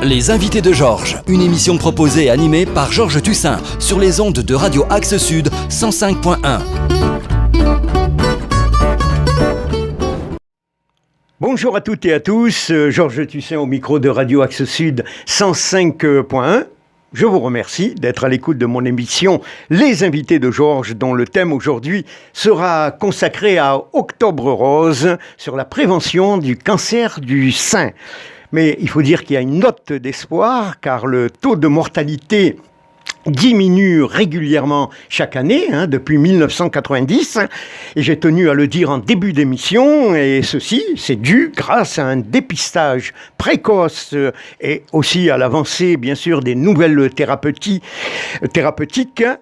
Les invités de Georges, une émission proposée et animée par Georges Tussin sur les ondes de Radio Axe Sud 105.1. Bonjour à toutes et à tous, Georges Tussin au micro de Radio Axe Sud 105.1. Je vous remercie d'être à l'écoute de mon émission Les invités de Georges, dont le thème aujourd'hui sera consacré à Octobre Rose sur la prévention du cancer du sein. Mais il faut dire qu'il y a une note d'espoir car le taux de mortalité diminue régulièrement chaque année, depuis 1990, et j'ai tenu à le dire en début d'émission, et ceci, c'est dû grâce à un dépistage précoce et aussi à l'avancée, bien sûr, des nouvelles thérapeutiques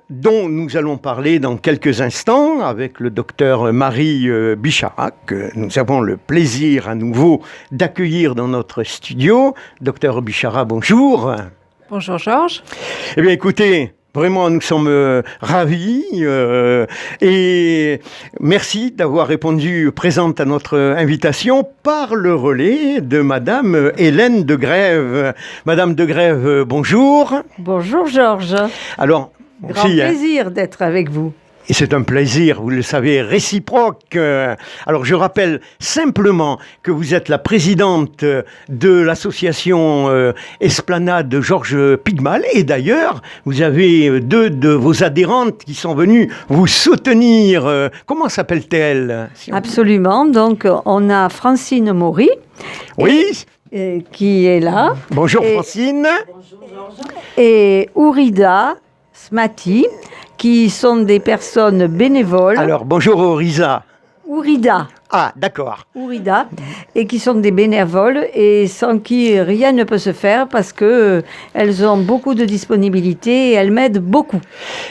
dont nous allons parler dans quelques instants avec le docteur Marie Bichara, que nous avons le plaisir à nouveau d'accueillir dans notre studio. Docteur Bichara, bonjour. Bonjour Georges. Eh bien écoutez, vraiment nous sommes ravis et merci d'avoir répondu présente à notre invitation par le relais de Madame Hélène de Grève. Madame de Grève, bonjour. Bonjour Georges. Alors, grand plaisir d'être avec vous. Et c'est un plaisir, vous le savez, réciproque. Alors je rappelle simplement que vous êtes la présidente de l'association Esplanade de Georges Pigmal. Et d'ailleurs, vous avez deux de vos adhérentes qui sont venues vous soutenir. Comment s'appelle-t-elle ? Absolument. Donc on a Francine Maury. Oui. Qui est là. Bonjour Francine. Bonjour Georges. Et Ourida Smati, qui sont des personnes bénévoles. Alors, bonjour Ourida. Ourida. Ah, d'accord. Ourida, et qui sont des bénévoles et sans qui rien ne peut se faire parce qu'elles ont beaucoup de disponibilité et elles m'aident beaucoup.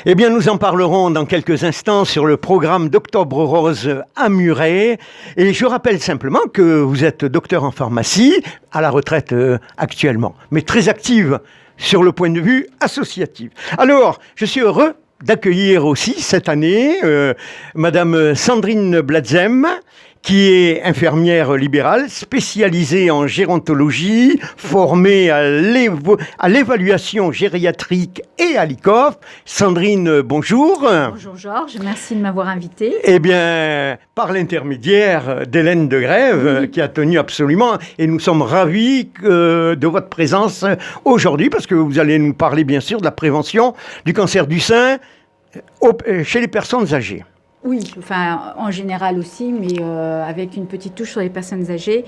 Eh bien, nous en parlerons dans quelques instants sur le programme d'Octobre Rose à Muret. Et je rappelle simplement que vous êtes docteur en pharmacie, à la retraite actuellement, mais très active sur le point de vue associatif. Alors, je suis heureux d'accueillir aussi cette année Madame Sandrine Bladzem, qui est infirmière libérale, spécialisée en gérontologie, formée à l'évaluation gériatrique et à l'ICOF. Sandrine, bonjour. Bonjour Georges, merci de m'avoir invité. Eh bien, par l'intermédiaire d'Hélène de Grève, oui, qui a tenu absolument, et nous sommes ravis de votre présence aujourd'hui, parce que vous allez nous parler bien sûr de la prévention du cancer du sein chez les personnes âgées. Oui, enfin en général aussi, mais avec une petite touche sur les personnes âgées.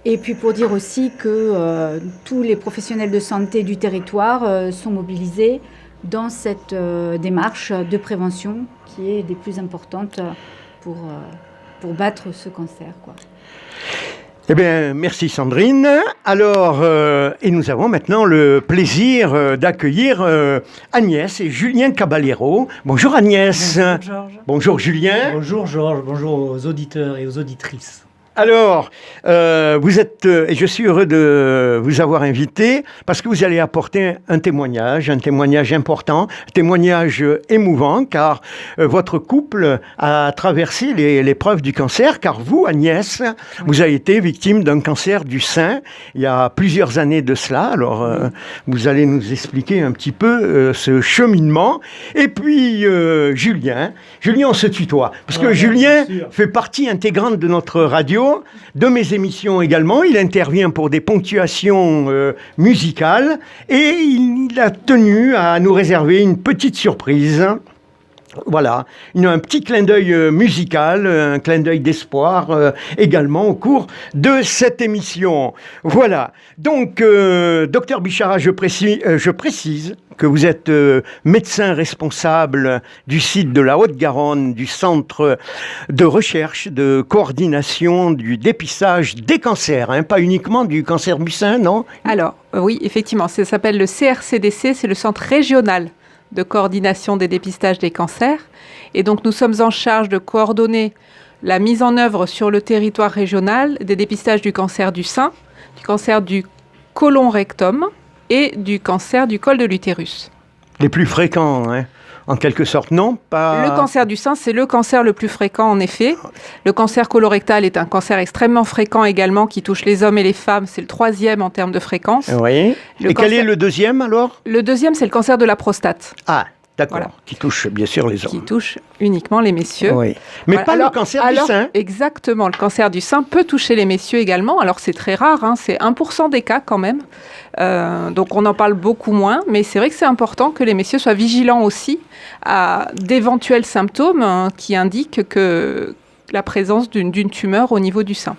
Et puis pour dire aussi que tous les professionnels de santé du territoire sont mobilisés dans cette démarche de prévention qui est des plus importantes pour battre ce cancer, quoi. Eh bien, merci Sandrine. Alors, et nous avons maintenant le plaisir d'accueillir Agnès et Julien Caballero. Bonjour Agnès. Bonjour Georges. Bonjour Julien. Bonjour Georges, bonjour aux auditeurs et aux auditrices. Alors, vous êtes, et je suis heureux de vous avoir invité, parce que vous allez apporter un témoignage important, un témoignage émouvant, car votre couple a traversé l'épreuve du cancer, car vous, Agnès, vous avez été victime d'un cancer du sein il y a plusieurs années de cela. Alors, vous allez nous expliquer un petit peu ce cheminement. Et puis, Julien, on se tutoie, parce que Julien fait partie intégrante de notre radio, de mes émissions également. Il intervient pour des ponctuations musicales et il a tenu à nous réserver une petite surprise. Voilà, un petit clin d'œil musical, un clin d'œil d'espoir également au cours de cette émission. Voilà, donc docteur Bichara, je précise que vous êtes médecin responsable du site de la Haute-Garonne, du centre de recherche, de coordination du dépistage des cancers, pas uniquement du cancer du sein, non ? Alors, oui, effectivement, ça s'appelle le CRCDC, c'est le centre régional de coordination des dépistages des cancers. Et donc, nous sommes en charge de coordonner la mise en œuvre sur le territoire régional des dépistages du cancer du sein, du cancer du côlon rectum et du cancer du col de l'utérus. Les plus fréquents, en quelque sorte, non? Pas... Le cancer du sein, c'est le cancer le plus fréquent, en effet. Le cancer colorectal est un cancer extrêmement fréquent également, qui touche les hommes et les femmes. C'est le 3e en termes de fréquence. Oui. Et quel est le 2e, alors? Le 2e, c'est le cancer de la prostate. Ah, d'accord. Voilà. Qui touche, bien sûr, les hommes. Qui touche uniquement les messieurs. Oui. Mais Voilà. pas le cancer du sein. Exactement. Le cancer du sein peut toucher les messieurs également. Alors, c'est très rare, hein, c'est 1% des cas quand même. Donc, on en parle beaucoup moins. Mais c'est vrai que c'est important que les messieurs soient vigilants aussi à d'éventuels symptômes qui indiquent que la présence d'une tumeur au niveau du sein.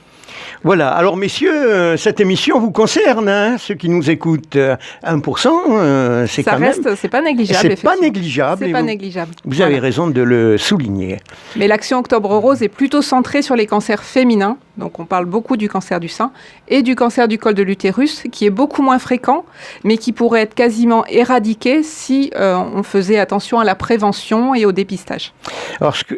Voilà. Alors, messieurs, cette émission vous concerne, hein, ceux qui nous écoutent. 1%, c'est Ça quand reste, même... c'est pas négligeable. C'est pas effectivement. négligeable. C'est et pas vous, négligeable. vous avez Voilà. raison de le souligner. Mais l'action Octobre Rose est plutôt centrée sur les cancers féminins. Donc, on parle beaucoup du cancer du sein et du cancer du col de l'utérus, qui est beaucoup moins fréquent, mais qui pourrait être quasiment éradiqué si on faisait attention à la prévention et au dépistage.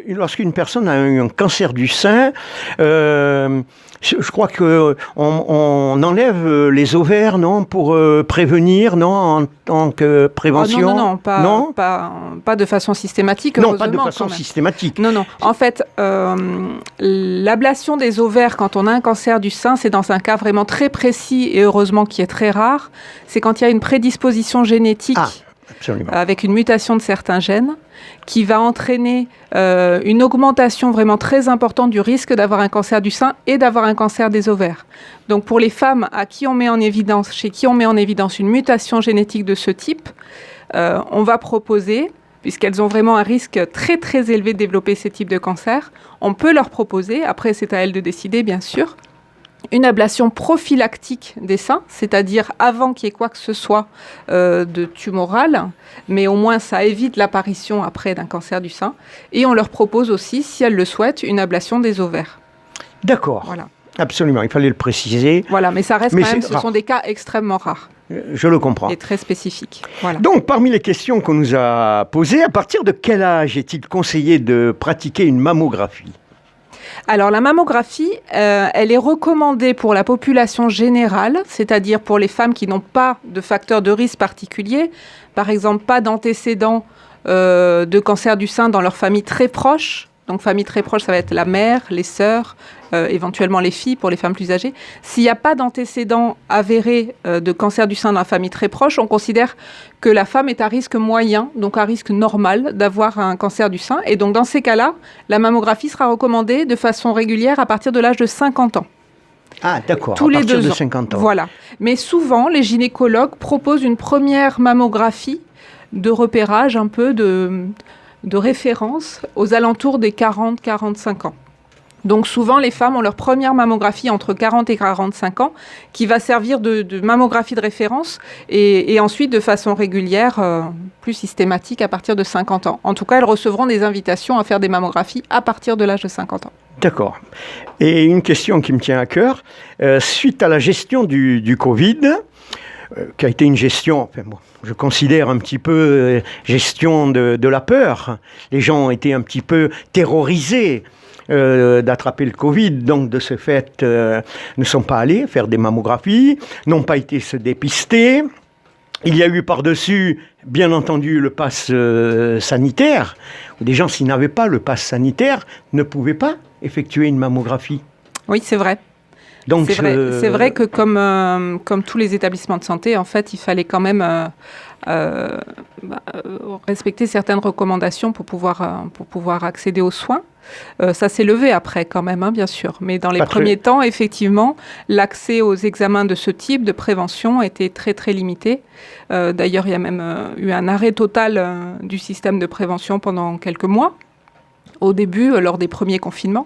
Lorsqu'une personne a eu un cancer du sein, je crois qu'on enlève les ovaires, non, pour prévenir, non, en tant que prévention. Non, pas de façon systématique. Non, pas de heureusement, façon quand même. systématique. Non. En fait, l'ablation des ovaires quand on a un cancer du sein, c'est dans un cas vraiment très précis et heureusement qui est très rare. C'est quand il y a une prédisposition génétique Absolument. avec une mutation de certains gènes qui va entraîner une augmentation vraiment très importante du risque d'avoir un cancer du sein et d'avoir un cancer des ovaires. Donc pour les femmes chez qui on met en évidence une mutation génétique de ce type, on va proposer, puisqu'elles ont vraiment un risque très très élevé de développer ces types de cancers, on peut leur proposer, après c'est à elles de décider bien sûr, une ablation prophylactique des seins, c'est-à-dire avant qu'il y ait quoi que ce soit de tumoral, mais au moins ça évite l'apparition après d'un cancer du sein. Et on leur propose aussi, si elles le souhaitent, une ablation des ovaires. D'accord. Voilà. Absolument, il fallait le préciser. Voilà, mais ça reste Mais quand même, c'est ce rare. sont des cas extrêmement rares Je le comprends. et très spécifiques. Voilà. Donc, parmi les questions qu'on nous a posées, à partir de quel âge est-il conseillé de pratiquer une mammographie? Alors la mammographie, elle est recommandée pour la population générale, c'est-à-dire pour les femmes qui n'ont pas de facteurs de risque particuliers, par exemple pas d'antécédents de cancer du sein dans leur famille très proche. Donc famille très proche, ça va être la mère, les sœurs, éventuellement les filles pour les femmes plus âgées. S'il n'y a pas d'antécédents avérés de cancer du sein dans la famille très proche, on considère que la femme est à risque moyen, donc à risque normal d'avoir un cancer du sein. Et donc dans ces cas-là, la mammographie sera recommandée de façon régulière à partir de l'âge de 50 ans. Ah, d'accord, Tous à les partir 2 de ans. 50 ans. Voilà. Mais souvent, les gynécologues proposent une première mammographie de repérage, un peu de référence aux alentours des 40-45 ans. Donc souvent, les femmes ont leur première mammographie entre 40 et 45 ans qui va servir de mammographie de référence et ensuite de façon régulière, plus systématique à partir de 50 ans. En tout cas, elles recevront des invitations à faire des mammographies à partir de l'âge de 50 ans. D'accord. Et une question qui me tient à cœur, suite à la gestion du Covid, qui a été une gestion, enfin, bon, je considère un petit peu gestion de la peur. Les gens ont été un petit peu terrorisés d'attraper le Covid, donc de ce fait ne sont pas allés faire des mammographies, n'ont pas été se dépister. Il y a eu par-dessus, bien entendu, le pass sanitaire, où des gens, s'ils n'avaient pas le pass sanitaire, ne pouvaient pas effectuer une mammographie. Oui, c'est vrai. Donc, C'est vrai que comme tous les établissements de santé, en fait, il fallait quand même respecter certaines recommandations pour pouvoir accéder aux soins. Ça s'est levé après quand même, hein, bien sûr. Mais dans les premiers temps, effectivement, l'accès aux examens de ce type de prévention était très, très limité. D'ailleurs, il y a même eu un arrêt total du système de prévention pendant quelques mois. Au début, lors des premiers confinements.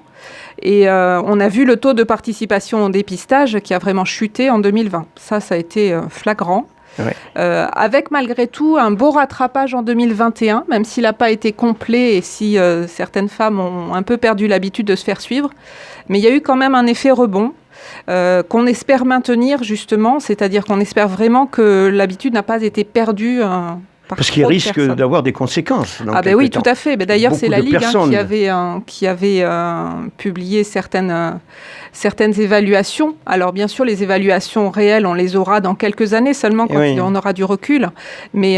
Et on a vu le taux de participation au dépistage qui a vraiment chuté en 2020. Ça a été flagrant. Ouais. Avec malgré tout un beau rattrapage en 2021, même s'il n'a pas été complet et si certaines femmes ont un peu perdu l'habitude de se faire suivre. Mais il y a eu quand même un effet rebond qu'on espère maintenir justement, c'est-à-dire qu'on espère vraiment que l'habitude n'a pas été perdue par Parce qu'il trop de risque personnes. d'avoir des conséquences. dans Ah ben quelque oui, temps. tout à fait. Ben d'ailleurs, c'est Beaucoup la de Ligue personnes. qui avait publié certaines évaluations. Alors bien sûr, les évaluations réelles, on les aura dans quelques années seulement quand Oui. on aura du recul. Mais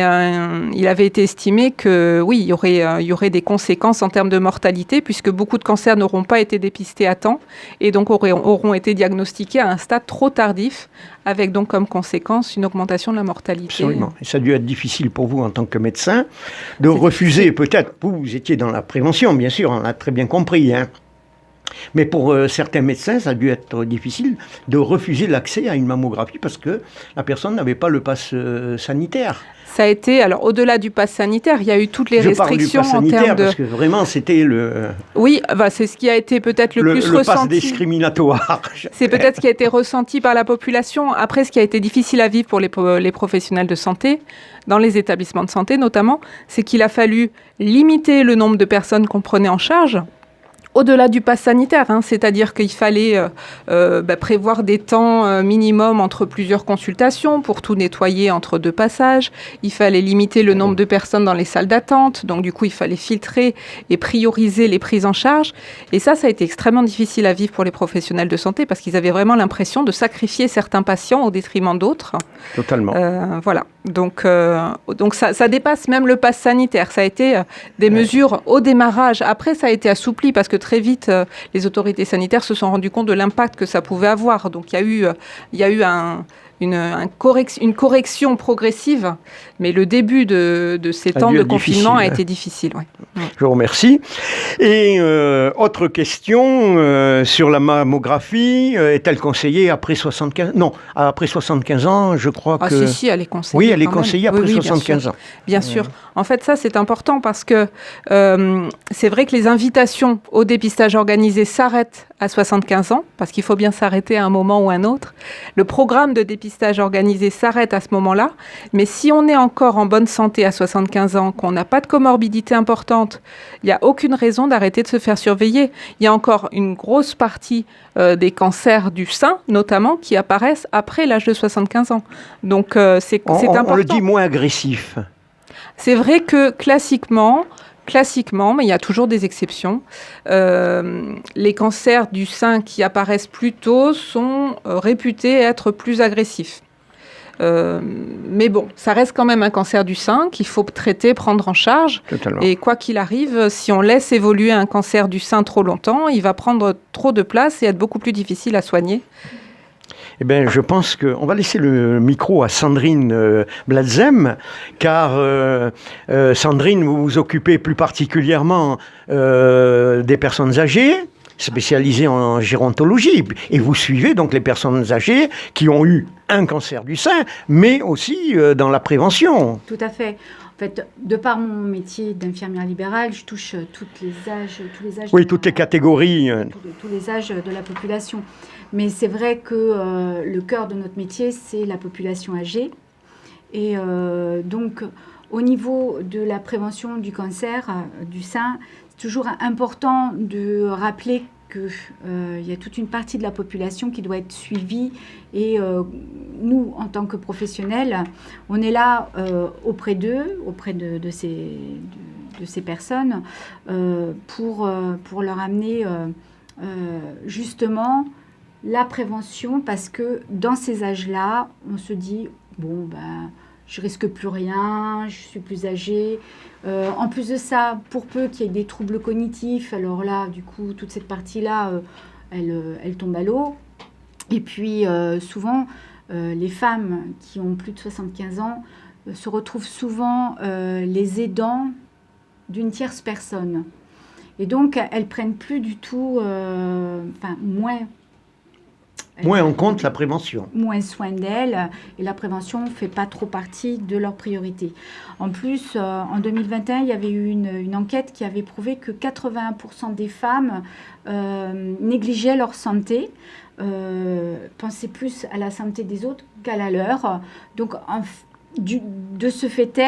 il avait été estimé que oui, il y aurait des conséquences en termes de mortalité puisque beaucoup de cancers n'auront pas été dépistés à temps et donc auront été diagnostiqués à un stade trop tardif, avec donc comme conséquence une augmentation de la mortalité. Absolument. Et ça a dû être difficile pour vous en tant que médecin de C'est refuser, peut-être, vous étiez dans la prévention, bien sûr, on l'a très bien compris, hein. Mais pour certains médecins, ça a dû être difficile de refuser l'accès à une mammographie parce que la personne n'avait pas le pass sanitaire. Ça a été, alors au-delà du pass sanitaire, il y a eu toutes les Je parle du restrictions pass en sanitaire termes de... parce que vraiment c'était le Oui, bah, c'est ce qui a été peut-être le plus pass ressenti. discriminatoire. C'est peut-être ce qui a été ressenti par la population. Après, ce qui a été difficile à vivre pour les professionnels de santé, dans les établissements de santé notamment, c'est qu'il a fallu limiter le nombre de personnes qu'on prenait en charge. Au-delà du pass sanitaire, hein, c'est-à-dire qu'il fallait prévoir des temps minimum entre plusieurs consultations pour tout nettoyer entre 2 passages. Il fallait limiter le nombre de personnes dans les salles d'attente. Donc, du coup, il fallait filtrer et prioriser les prises en charge. Et ça a été extrêmement difficile à vivre pour les professionnels de santé parce qu'ils avaient vraiment l'impression de sacrifier certains patients au détriment d'autres. Totalement. Voilà. Donc ça dépasse même le pass sanitaire. Ça a été des mesures au démarrage. Après, ça a été assoupli parce que très vite, les autorités sanitaires se sont rendues compte de l'impact que ça pouvait avoir. Donc il y a eu une correction progressive, mais le début de ces Ça a temps dû de être confinement a difficile, été difficile. Ouais. Je vous remercie. Et autre question sur la mammographie, est-elle conseillée après 75 Non, après 75 ans, je crois Ah que... si, elle est conseillée. Oui, elle est quand même. conseillée après Oui, bien 75 sûr. ans. Bien sûr. En fait, ça, c'est important parce que c'est vrai que les invitations au dépistage organisé s'arrêtent à 75 ans, parce qu'il faut bien s'arrêter à un moment ou un autre. Le programme de dépistage organisé s'arrête à ce moment-là, mais si on est encore en bonne santé à 75 ans, qu'on n'a pas de comorbidité importante, il n'y a aucune raison d'arrêter de se faire surveiller. Il y a encore une grosse partie des cancers du sein, notamment, qui apparaissent après l'âge de 75 ans. Donc, c'est important. On le dit moins agressif. C'est vrai que classiquement, mais il y a toujours des exceptions, les cancers du sein qui apparaissent plus tôt sont réputés être plus agressifs. Mais bon, ça reste quand même un cancer du sein qu'il faut traiter, prendre en charge. Totalement. Et quoi qu'il arrive, si on laisse évoluer un cancer du sein trop longtemps, il va prendre trop de place et être beaucoup plus difficile à soigner. Eh bien, je pense qu'on va laisser le micro à Sandrine Bladzem, car Sandrine, vous vous occupez plus particulièrement des personnes âgées, spécialisées en gérontologie, et vous suivez donc les personnes âgées qui ont eu un cancer du sein, mais aussi dans la prévention. Tout à fait. En fait, de par mon métier d'infirmière libérale, je touche tous les âges. Oui, toutes les catégories. Tous les âges de la population. Mais c'est vrai que le cœur de notre métier, c'est la population âgée. Et donc, au niveau de la prévention du cancer du sein, c'est toujours important de rappeler qu'il y a toute une partie de la population qui doit être suivie. Et nous, en tant que professionnels, on est là auprès d'eux, auprès de ces personnes, pour leur amener justement la prévention, parce que dans ces âges-là, on se dit, bon, ben, je risque plus rien, je suis plus âgée. En plus de ça, pour peu qu'il y ait des troubles cognitifs, alors là, du coup, toute cette partie-là, elle tombe à l'eau. Et puis, souvent, les femmes qui ont plus de 75 ans se retrouvent souvent les aidants d'une tierce personne. Et donc, elles prennent plus du tout, Moins en compte la prévention. Moins soin d'elles, et la prévention ne fait pas trop partie de leurs priorités. En plus, en 2021, il y avait eu une enquête qui avait prouvé que 81% des femmes négligeaient leur santé, pensaient plus à la santé des autres qu'à la leur. Donc, de ce fait,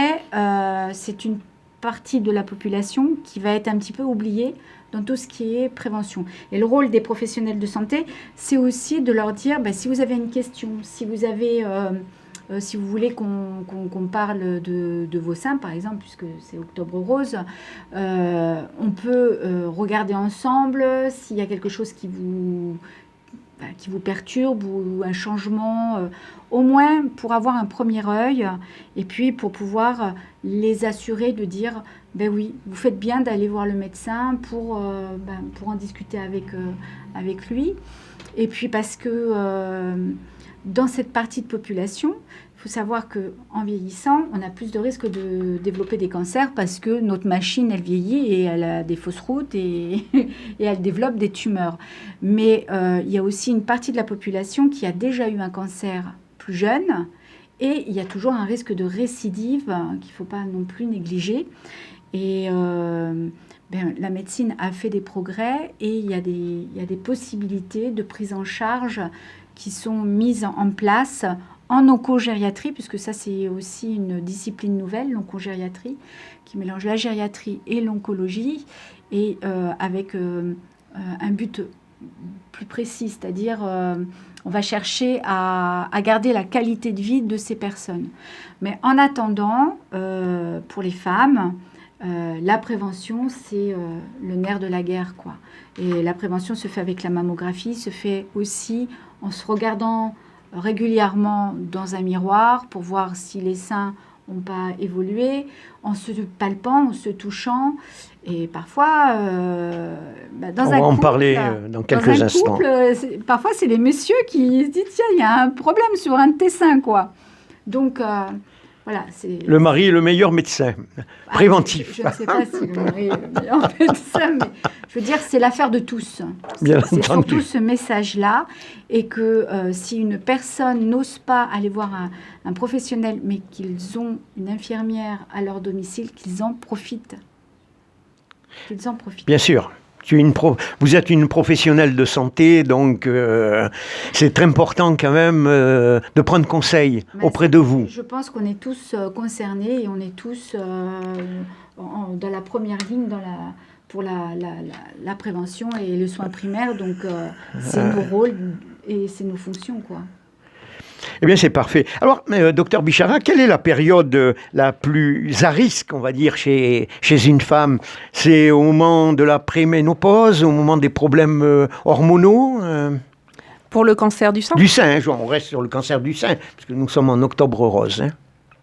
c'est une partie de la population qui va être un petit peu oubliée dans tout ce qui est prévention. Et le rôle des professionnels de santé, c'est aussi de leur dire, si vous avez une question, si vous avez si vous voulez qu'on parle de vos seins, par exemple, puisque c'est Octobre Rose, on peut regarder ensemble s'il y a quelque chose qui vous perturbe ou un changement, au moins pour avoir un premier œil et puis pour pouvoir les assurer de dire ben oui, vous faites bien d'aller voir le médecin pour en discuter avec lui. Et puis parce que dans cette partie de population, il faut savoir qu'en vieillissant, on a plus de risques de développer des cancers parce que notre machine, elle vieillit et elle a des fausses routes et elle développe des tumeurs. Mais il y a aussi une partie de la population qui a déjà eu un cancer plus jeune et il y a toujours un risque de récidive qu'il ne faut pas non plus négliger. Et la médecine a fait des progrès et il y a des possibilités de prise en charge qui sont mises en place en oncogériatrie, puisque ça c'est aussi une discipline nouvelle, l'oncogériatrie, qui mélange la gériatrie et l'oncologie, et avec un but plus précis, c'est-à-dire on va chercher à garder la qualité de vie de ces personnes. Mais en attendant, pour les femmes, la prévention, c'est le nerf de la guerre, quoi. Et la prévention se fait avec la mammographie, se fait aussi en se regardant régulièrement dans un miroir pour voir si les seins n'ont pas évolué, en se palpant, en se touchant. Et parfois, dans on un va en couple, parler dans quelques instants. Parfois, c'est les messieurs qui se disent « Tiens, il y a un problème sur un de tes seins, quoi ». Donc, voilà, c'est... Le mari est le meilleur médecin préventif. Je ne sais pas si le mari est le meilleur médecin, mais je veux dire, c'est l'affaire de tous. Bien C'est entendu. surtout ce message-là, et que si une personne n'ose pas aller voir un professionnel, mais qu'ils ont une infirmière à leur domicile, qu'ils en profitent. Qu'ils en profitent. Bien sûr. Vous êtes une professionnelle de santé, donc c'est très important quand même de prendre conseil auprès de vous. Je pense qu'on est tous concernés et on est tous dans la première ligne pour la prévention et le soin primaire. Donc c'est nos rôles et c'est nos fonctions, quoi. Eh bien, c'est parfait. Alors, docteur Bichara, quelle est la période la plus à risque, on va dire, chez une femme? C'est au moment de la préménopause, au moment des problèmes hormonaux Pour le cancer du sein? Du sein, on reste sur le cancer du sein, parce que nous sommes en Octobre Rose.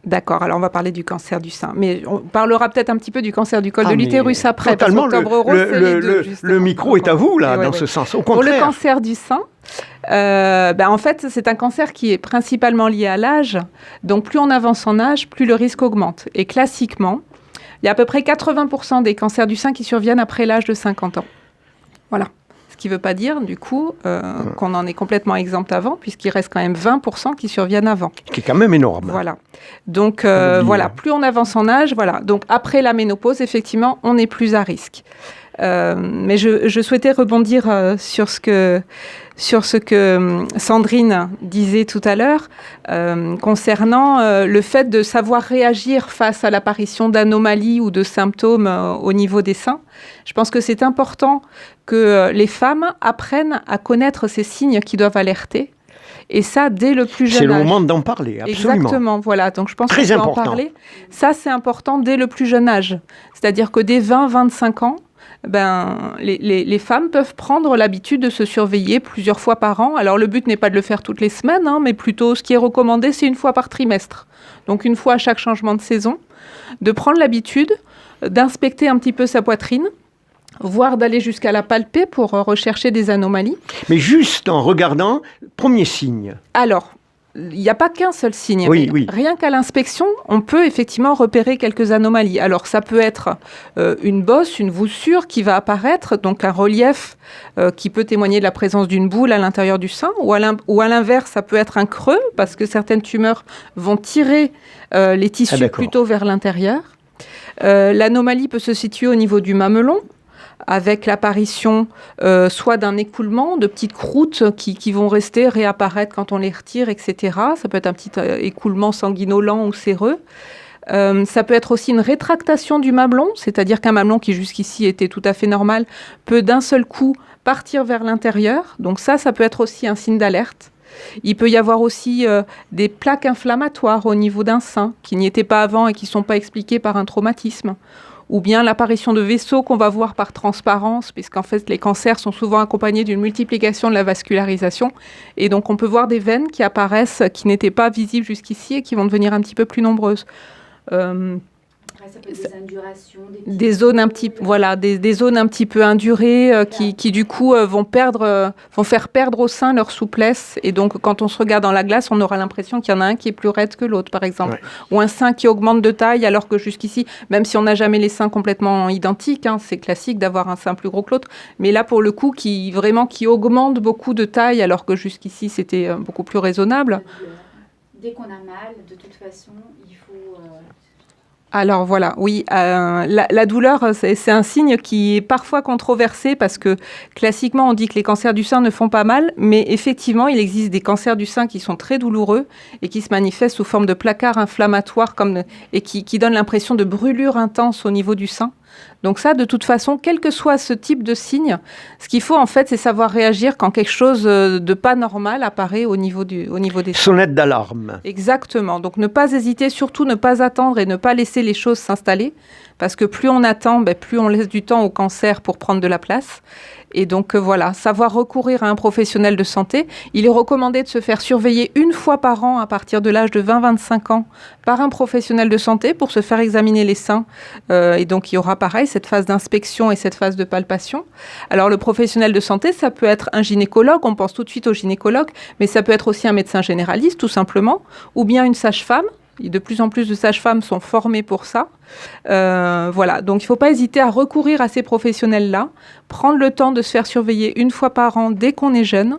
D'accord, alors on va parler du cancer du sein. Mais on parlera peut-être un petit peu du cancer du col de l'utérus après. Totalement, parce qu'Octobre Rose, c'est les deux, le micro est à vous, là, oui, dans oui. ce sens. Au Pour contraire. le cancer du sein, en fait, c'est un cancer qui est principalement lié à l'âge. Donc, plus on avance en âge, plus le risque augmente. Et classiquement, il y a à peu près 80% des cancers du sein qui surviennent après l'âge de 50 ans. Voilà. Ce qui ne veut pas dire, du coup, qu'on en est complètement exempt avant, puisqu'il reste quand même 20% qui surviennent avant. Qui est quand même énorme. Voilà. Donc, voilà, plus on avance en âge, voilà. Donc, après la ménopause, effectivement, on est plus à risque. Mais je souhaitais rebondir sur ce que Sandrine disait tout à l'heure concernant le fait de savoir réagir face à l'apparition d'anomalies ou de symptômes au niveau des seins. Je pense que c'est important que les femmes apprennent à connaître ces signes qui doivent alerter. Et ça, dès le plus jeune âge. C'est le moment d'en parler, absolument. Exactement, voilà. Donc, je pense Très qu'on peut en important. parler. Ça, c'est important dès le plus jeune âge. C'est-à-dire que dès 20-25 ans, les femmes peuvent prendre l'habitude de se surveiller plusieurs fois par an. Alors, le but n'est pas de le faire toutes les semaines, mais plutôt, ce qui est recommandé, c'est une fois par trimestre. Donc, une fois à chaque changement de saison, de prendre l'habitude d'inspecter un petit peu sa poitrine, voire d'aller jusqu'à la palper pour rechercher des anomalies. Mais juste en regardant, premier signe. Alors, il n'y a pas qu'un seul signe. Oui, mais oui. Rien qu'à l'inspection, on peut effectivement repérer quelques anomalies. Alors, ça peut être une bosse, une voussure qui va apparaître, donc un relief qui peut témoigner de la présence d'une boule à l'intérieur du sein, ou à l'inverse, ça peut être un creux, parce que certaines tumeurs vont tirer les tissus plutôt vers l'intérieur. L'anomalie peut se situer au niveau du mamelon, avec l'apparition soit d'un écoulement, de petites croûtes qui vont rester, réapparaître quand on les retire, etc. Ça peut être un petit écoulement sanguinolent ou séreux. Ça peut être aussi une rétractation du mamelon, c'est-à-dire qu'un mamelon qui jusqu'ici était tout à fait normal peut d'un seul coup partir vers l'intérieur. Donc ça peut être aussi un signe d'alerte. Il peut y avoir aussi des plaques inflammatoires au niveau d'un sein qui n'y étaient pas avant et qui ne sont pas expliquées par un traumatisme. Ou bien l'apparition de vaisseaux qu'on va voir par transparence, puisqu'en fait les cancers sont souvent accompagnés d'une multiplication de la vascularisation. Et donc on peut voir des veines qui apparaissent, qui n'étaient pas visibles jusqu'ici et qui vont devenir un petit peu plus nombreuses. Ça peut être des indurations, des zones un petit, voilà, des zones un petit peu indurées qui du coup vont faire perdre au sein leur souplesse. Et donc quand on se regarde dans la glace, on aura l'impression qu'il y en a un qui est plus raide que l'autre, par exemple. Ouais. Ou un sein qui augmente de taille, alors que jusqu'ici, même si on n'a jamais les seins complètement identiques, hein, c'est classique d'avoir un sein plus gros que l'autre, mais là pour le coup qui augmente beaucoup de taille, alors que jusqu'ici c'était beaucoup plus raisonnable. Dès qu'on a mal, de toute façon, il faut... Alors voilà, oui, la douleur, c'est un signe qui est parfois controversé parce que classiquement, on dit que les cancers du sein ne font pas mal, mais effectivement, il existe des cancers du sein qui sont très douloureux et qui se manifestent sous forme de placards inflammatoires et qui donnent l'impression de brûlure intense au niveau du sein. Donc ça, de toute façon, quel que soit ce type de signe, ce qu'il faut en fait, c'est savoir réagir quand quelque chose de pas normal apparaît au niveau des seins. Sonnette d'alarme. Exactement. Donc ne pas hésiter, surtout ne pas attendre et ne pas laisser les choses s'installer, parce que plus on attend, plus on laisse du temps au cancer pour prendre de la place. Et donc voilà, savoir recourir à un professionnel de santé. Il est recommandé de se faire surveiller une fois par an à partir de l'âge de 20-25 ans par un professionnel de santé pour se faire examiner les seins. Et donc il y aura pareil cette phase d'inspection et cette phase de palpation. Alors le professionnel de santé, ça peut être un gynécologue, on pense tout de suite au gynécologue, mais ça peut être aussi un médecin généraliste tout simplement, ou bien une sage-femme. De plus en plus de sages-femmes sont formées pour ça. Voilà, donc il ne faut pas hésiter à recourir à ces professionnels-là, prendre le temps de se faire surveiller une fois par an dès qu'on est jeune,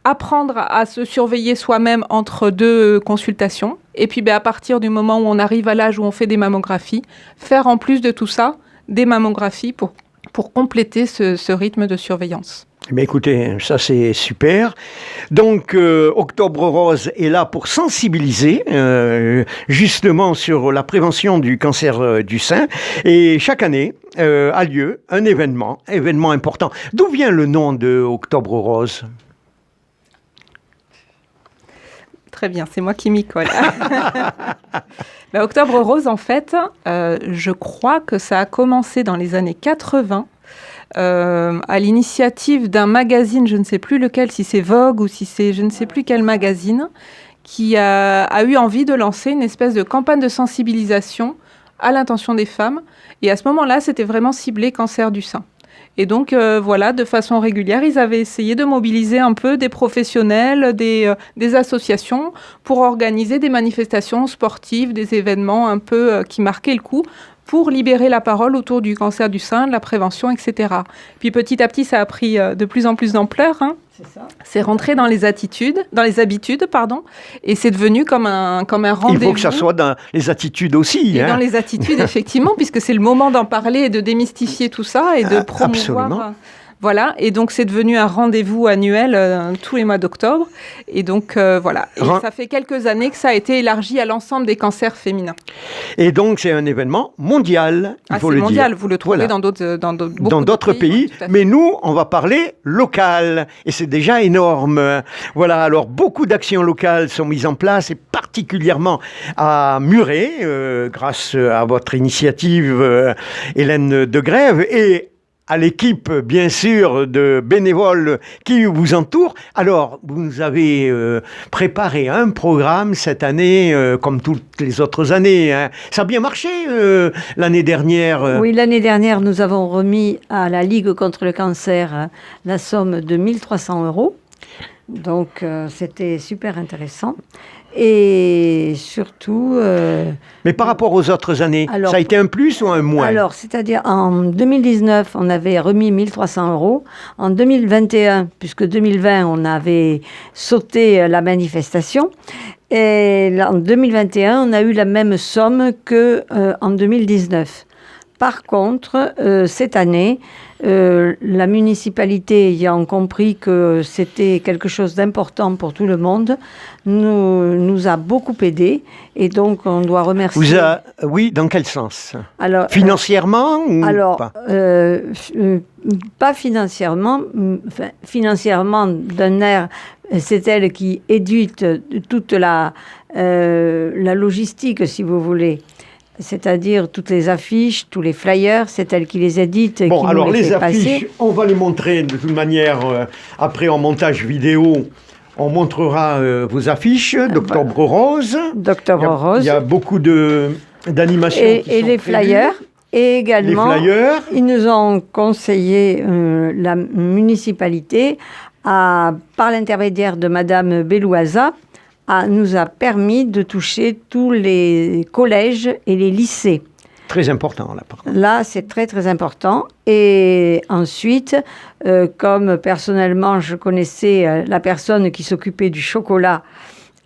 apprendre à se surveiller soi-même entre 2 consultations, et puis à partir du moment où on arrive à l'âge où on fait des mammographies, faire en plus de tout ça des mammographies pour compléter ce rythme de surveillance. Mais écoutez, ça c'est super. Donc, Octobre Rose est là pour sensibiliser justement sur la prévention du cancer du sein. Et chaque année a lieu un événement important. D'où vient le nom de Octobre Rose ? Très bien, c'est moi qui m'y colle. Octobre Rose, en fait, je crois que ça a commencé dans les années 80. À l'initiative d'un magazine, je ne sais plus lequel, si c'est Vogue ou si c'est je ne sais plus quel magazine, qui a eu envie de lancer une espèce de campagne de sensibilisation à l'intention des femmes. Et à ce moment-là, c'était vraiment ciblé cancer du sein. Et donc, voilà, de façon régulière, ils avaient essayé de mobiliser un peu des professionnels, des associations pour organiser des manifestations sportives, des événements un peu qui marquaient le coup, pour libérer la parole autour du cancer du sein, de la prévention, etc. Puis petit à petit, ça a pris de plus en plus d'ampleur. Hein. C'est ça. C'est rentré dans les habitudes, et c'est devenu comme un rendez-vous. Il faut que ça soit dans les attitudes aussi. Et dans les attitudes, effectivement, puisque c'est le moment d'en parler et de démystifier tout ça et de promouvoir... Absolument. Voilà, et donc c'est devenu un rendez-vous annuel tous les mois d'octobre. Et donc voilà, et ça fait quelques années que ça a été élargi à l'ensemble des cancers féminins. Et donc c'est un événement mondial, il faut le dire. C'est mondial, vous le trouvez dans d'autres pays. Ouais, mais nous, on va parler local, et c'est déjà énorme. Voilà, alors beaucoup d'actions locales sont mises en place, et particulièrement à Muret, grâce à votre initiative, Hélène de Grève, et à l'équipe, bien sûr, de bénévoles qui vous entourent. Alors, vous nous avez préparé un programme cette année, comme toutes les autres années. Hein. Ça a bien marché l'année dernière. Oui, l'année dernière, nous avons remis à la Ligue contre le cancer la somme de 1 300 €. Donc, c'était super intéressant. Et surtout... Mais par rapport aux autres années, ça a été un plus ou un moins ? Alors, c'est-à-dire en 2019, on avait remis 1 300 €. En 2021, puisque 2020, on avait sauté la manifestation. Et en 2021, on a eu la même somme qu'en 2019. Par contre, cette année, la municipalité ayant compris que c'était quelque chose d'important pour tout le monde, nous a beaucoup aidés. Et donc, on doit remercier... Oui, dans quel sens ? Alors, financièrement ou pas ? Pas financièrement, financièrement d'un air C'est elle qui édite toute la logistique, si vous voulez. C'est-à-dire toutes les affiches, tous les flyers, c'est elle qui les édite. Bon, qui nous alors les fait affiches, passer. on va les montrer de toute manière après en montage vidéo. On montrera vos affiches d'Octobre Rose. d'Octobre Rose. Il y a beaucoup d'animations. Et les flyers. Et également, les flyers. ils nous ont conseillé, la municipalité, par l'intermédiaire de Madame Belouaza, nous a permis de toucher tous les collèges et les lycées. Très important, là, par contre. Là, c'est très, très important. Et ensuite, comme personnellement, je connaissais la personne qui s'occupait du chocolat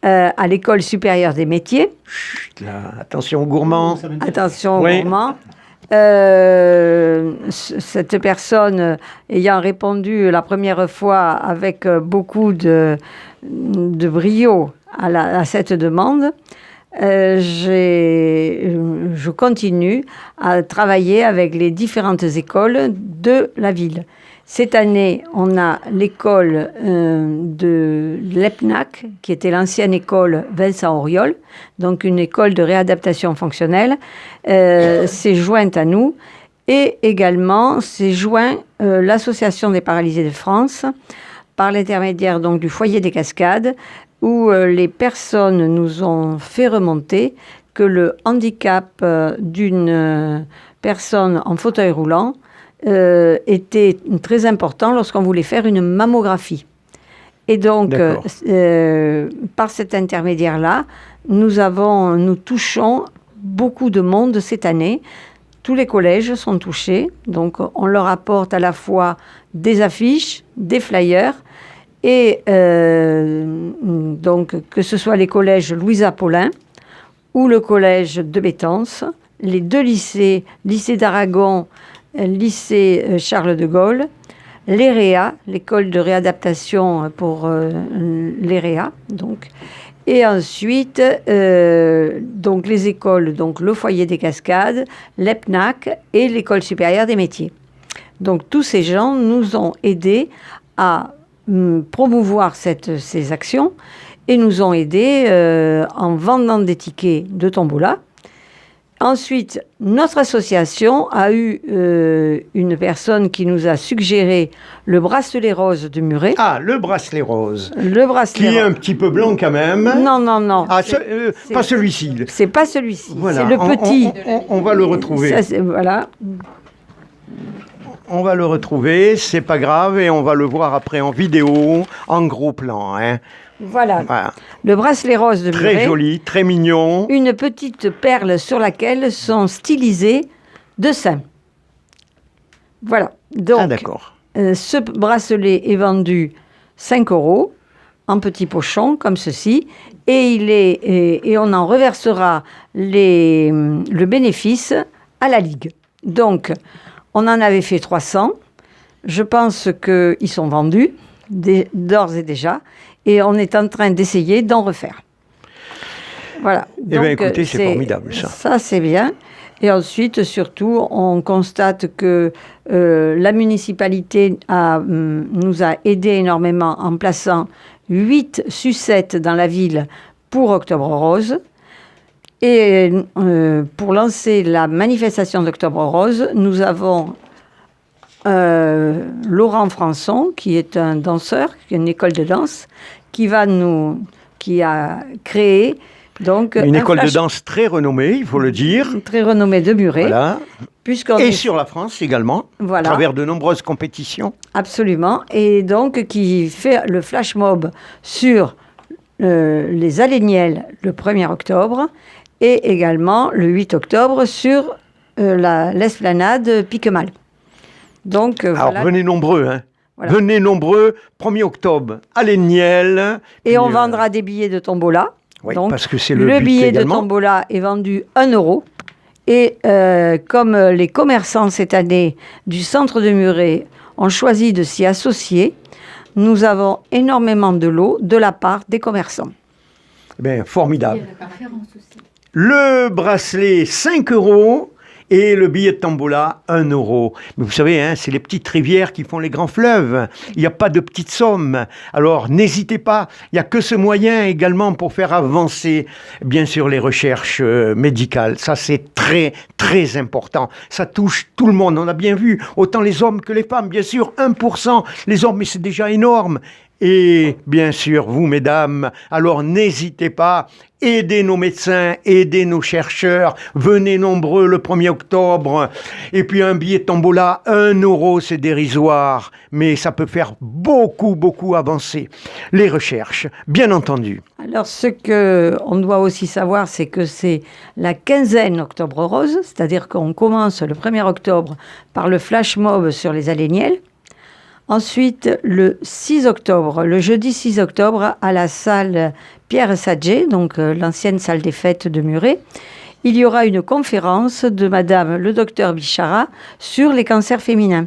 à l'École supérieure des métiers. Chut, là, attention aux gourmands. Attention aux Oui. gourmands. Cette personne ayant répondu la première fois avec beaucoup de brio à cette demande, je continue à travailler avec les différentes écoles de la ville. Cette année, on a l'école de l'EPNAC, qui était l'ancienne école Vincent Auriol, donc une école de réadaptation fonctionnelle, s'est jointe à nous. Et également, s'est joint l'Association des paralysés de France, par l'intermédiaire donc du foyer des Cascades, où les personnes nous ont fait remonter que le handicap d'une personne en fauteuil roulant était très important lorsqu'on voulait faire une mammographie. Et donc, par cet intermédiaire-là, nous touchons beaucoup de monde cette année. Tous les collèges sont touchés. Donc, on leur apporte à la fois des affiches, des flyers, et donc, que ce soit les collèges Louisa Paulin ou le collège de Bétance, les deux lycées, lycée d'Aragon, lycée Charles de Gaulle, l'EREA, l'école de réadaptation pour l'EREA, donc, et ensuite donc les écoles, donc le foyer des Cascades, l'EPNAC et l'école supérieure des métiers. Donc tous ces gens nous ont aidés à promouvoir ces actions et nous ont aidés en vendant des tickets de tombola. Ensuite, notre association a eu une personne qui nous a suggéré le bracelet rose de Muret. Ah, le bracelet rose. Le bracelet Qui est rose. un petit peu blanc quand même. Non, non, non. Ah, pas celui-ci. C'est pas celui-ci. Voilà. C'est le petit. On va le retrouver. Ça, voilà. On va le retrouver, c'est pas grave, et on va le voir après en vidéo, en gros plan. Hein. Voilà. Voilà. Le bracelet rose de Très Muret. joli, très mignon. Une petite perle sur laquelle sont stylisés deux seins. Voilà. Donc, Ah, d'accord. ce bracelet est vendu 5 € en petit pochon, comme ceci, et on en reversera le bénéfice à la Ligue. Donc, on en avait fait 300. Je pense qu'ils sont vendus, d'ores et déjà, et on est en train d'essayer d'en refaire. Voilà. Eh bien, écoutez, c'est formidable, ça. Ça, c'est bien. Et ensuite, surtout, on constate que la municipalité nous a aidés énormément en plaçant 8 sucettes dans la ville pour Octobre Rose. Et pour lancer la manifestation d'Octobre Rose, nous avons Laurent Françon, qui est un danseur, qui a une école de danse, qui a créé donc une école de danse très renommée, il faut le dire. Très renommée de Muret. Voilà. Et sur la France également, voilà, à travers de nombreuses compétitions. Absolument. Et donc, qui fait le flash mob sur les Aléniels le 1er octobre et également le 8 octobre sur l'esplanade Piquemal. Donc, alors, voilà. venez nombreux, hein. Voilà. Venez nombreux, 1er octobre, à l'Aléniel. Et on vendra des billets de tombola. Oui, donc, parce que c'est le but billet également. de tombola est vendu 1 €. Et comme les commerçants cette année du centre de Muret ont choisi de s'y associer, nous avons énormément de lots de la part des commerçants. Ben, formidable. Il y a la conférence aussi. Le bracelet, 5 € Et le billet de tombola, 1 euro. Mais vous savez, hein, c'est les petites rivières qui font les grands fleuves. Il n'y a pas de petites sommes. Alors, n'hésitez pas. Il n'y a que ce moyen également pour faire avancer, bien sûr, les recherches médicales. Ça, c'est très, très important. Ça touche tout le monde. On a bien vu, autant les hommes que les femmes. Bien sûr, 1%. Les hommes, mais c'est déjà énorme. Et bien sûr, vous, mesdames, alors n'hésitez pas, aidez nos médecins, aidez nos chercheurs, venez nombreux le 1er octobre. Et puis un billet de tombola, 1 euro, c'est dérisoire, mais ça peut faire beaucoup, beaucoup avancer les recherches, bien entendu. Alors, ce qu'on doit aussi savoir, c'est que c'est la quinzaine Octobre Rose, c'est-à-dire qu'on commence le 1er octobre par le flash mob sur les Aléniels. Ensuite, le 6 octobre, le jeudi 6 octobre, à la salle Pierre Sadger, donc l'ancienne salle des fêtes de Muret, il y aura une conférence de Madame le docteur Bichara sur les cancers féminins.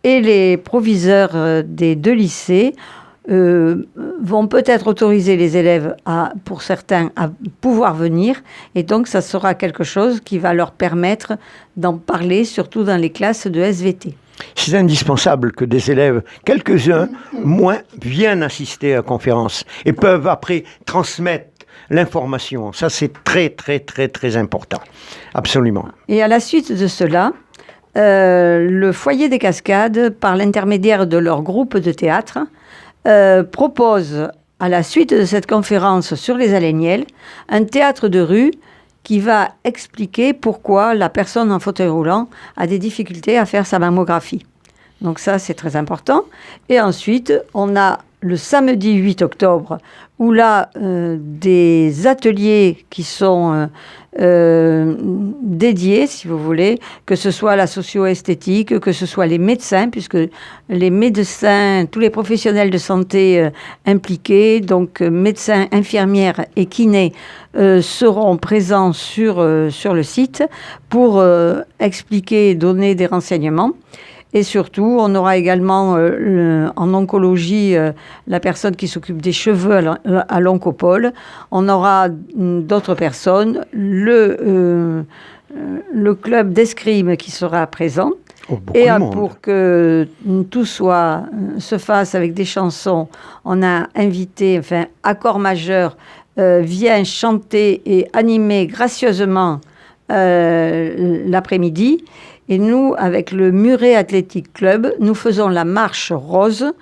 Et les proviseurs des 2 lycées vont peut-être autoriser les élèves, pour certains, à pouvoir venir. Et donc, ça sera quelque chose qui va leur permettre d'en parler, surtout dans les classes de SVT. C'est indispensable que des élèves, quelques-uns, moins, viennent assister à la conférence et peuvent après transmettre l'information. Ça, c'est très, très, très, très important. Absolument. Et à la suite de cela, le foyer des Cascades, par l'intermédiaire de leur groupe de théâtre, propose, à la suite de cette conférence sur les Aléniels, un théâtre de rue qui va expliquer pourquoi la personne en fauteuil roulant a des difficultés à faire sa mammographie. Donc ça, c'est très important. Et ensuite, on a le samedi 8 octobre, où là, des ateliers qui sont dédiés, si vous voulez, que ce soit la socio-esthétique, que ce soit les médecins, puisque les médecins, tous les professionnels de santé impliqués, donc médecins, infirmières et kinés, seront présents sur le site pour expliquer et donner des renseignements. Et surtout, on aura également en oncologie la personne qui s'occupe des cheveux à l'oncopole. On aura d'autres personnes, le club d'escrime qui sera présent. Et pour que tout se fasse avec des chansons, on a invité, Accord Majeur vient chanter et animer gracieusement l'après-midi. Et nous, avec le Muret Athletic Club, nous faisons la marche rose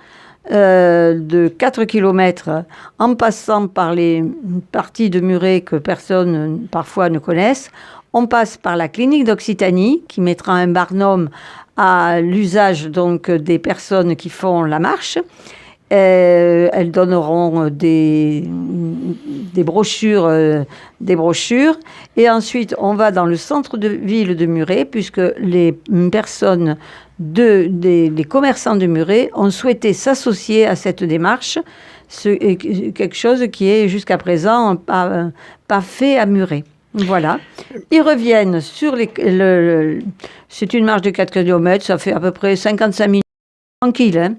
de 4 km en passant par les parties de Muret que personne parfois ne connaisse. On passe par la clinique d'Occitanie qui mettra un barnum à l'usage donc des personnes qui font la marche. Elles donneront des brochures, Et ensuite, on va dans le centre de ville de Muret, puisque les personnes, les commerçants de Muret ont souhaité s'associer à cette démarche. C'est quelque chose qui est jusqu'à présent pas fait à Muret. Voilà. Ils reviennent sur c'est une marche de 4 km, ça fait à peu près 55 minutes tranquille, hein.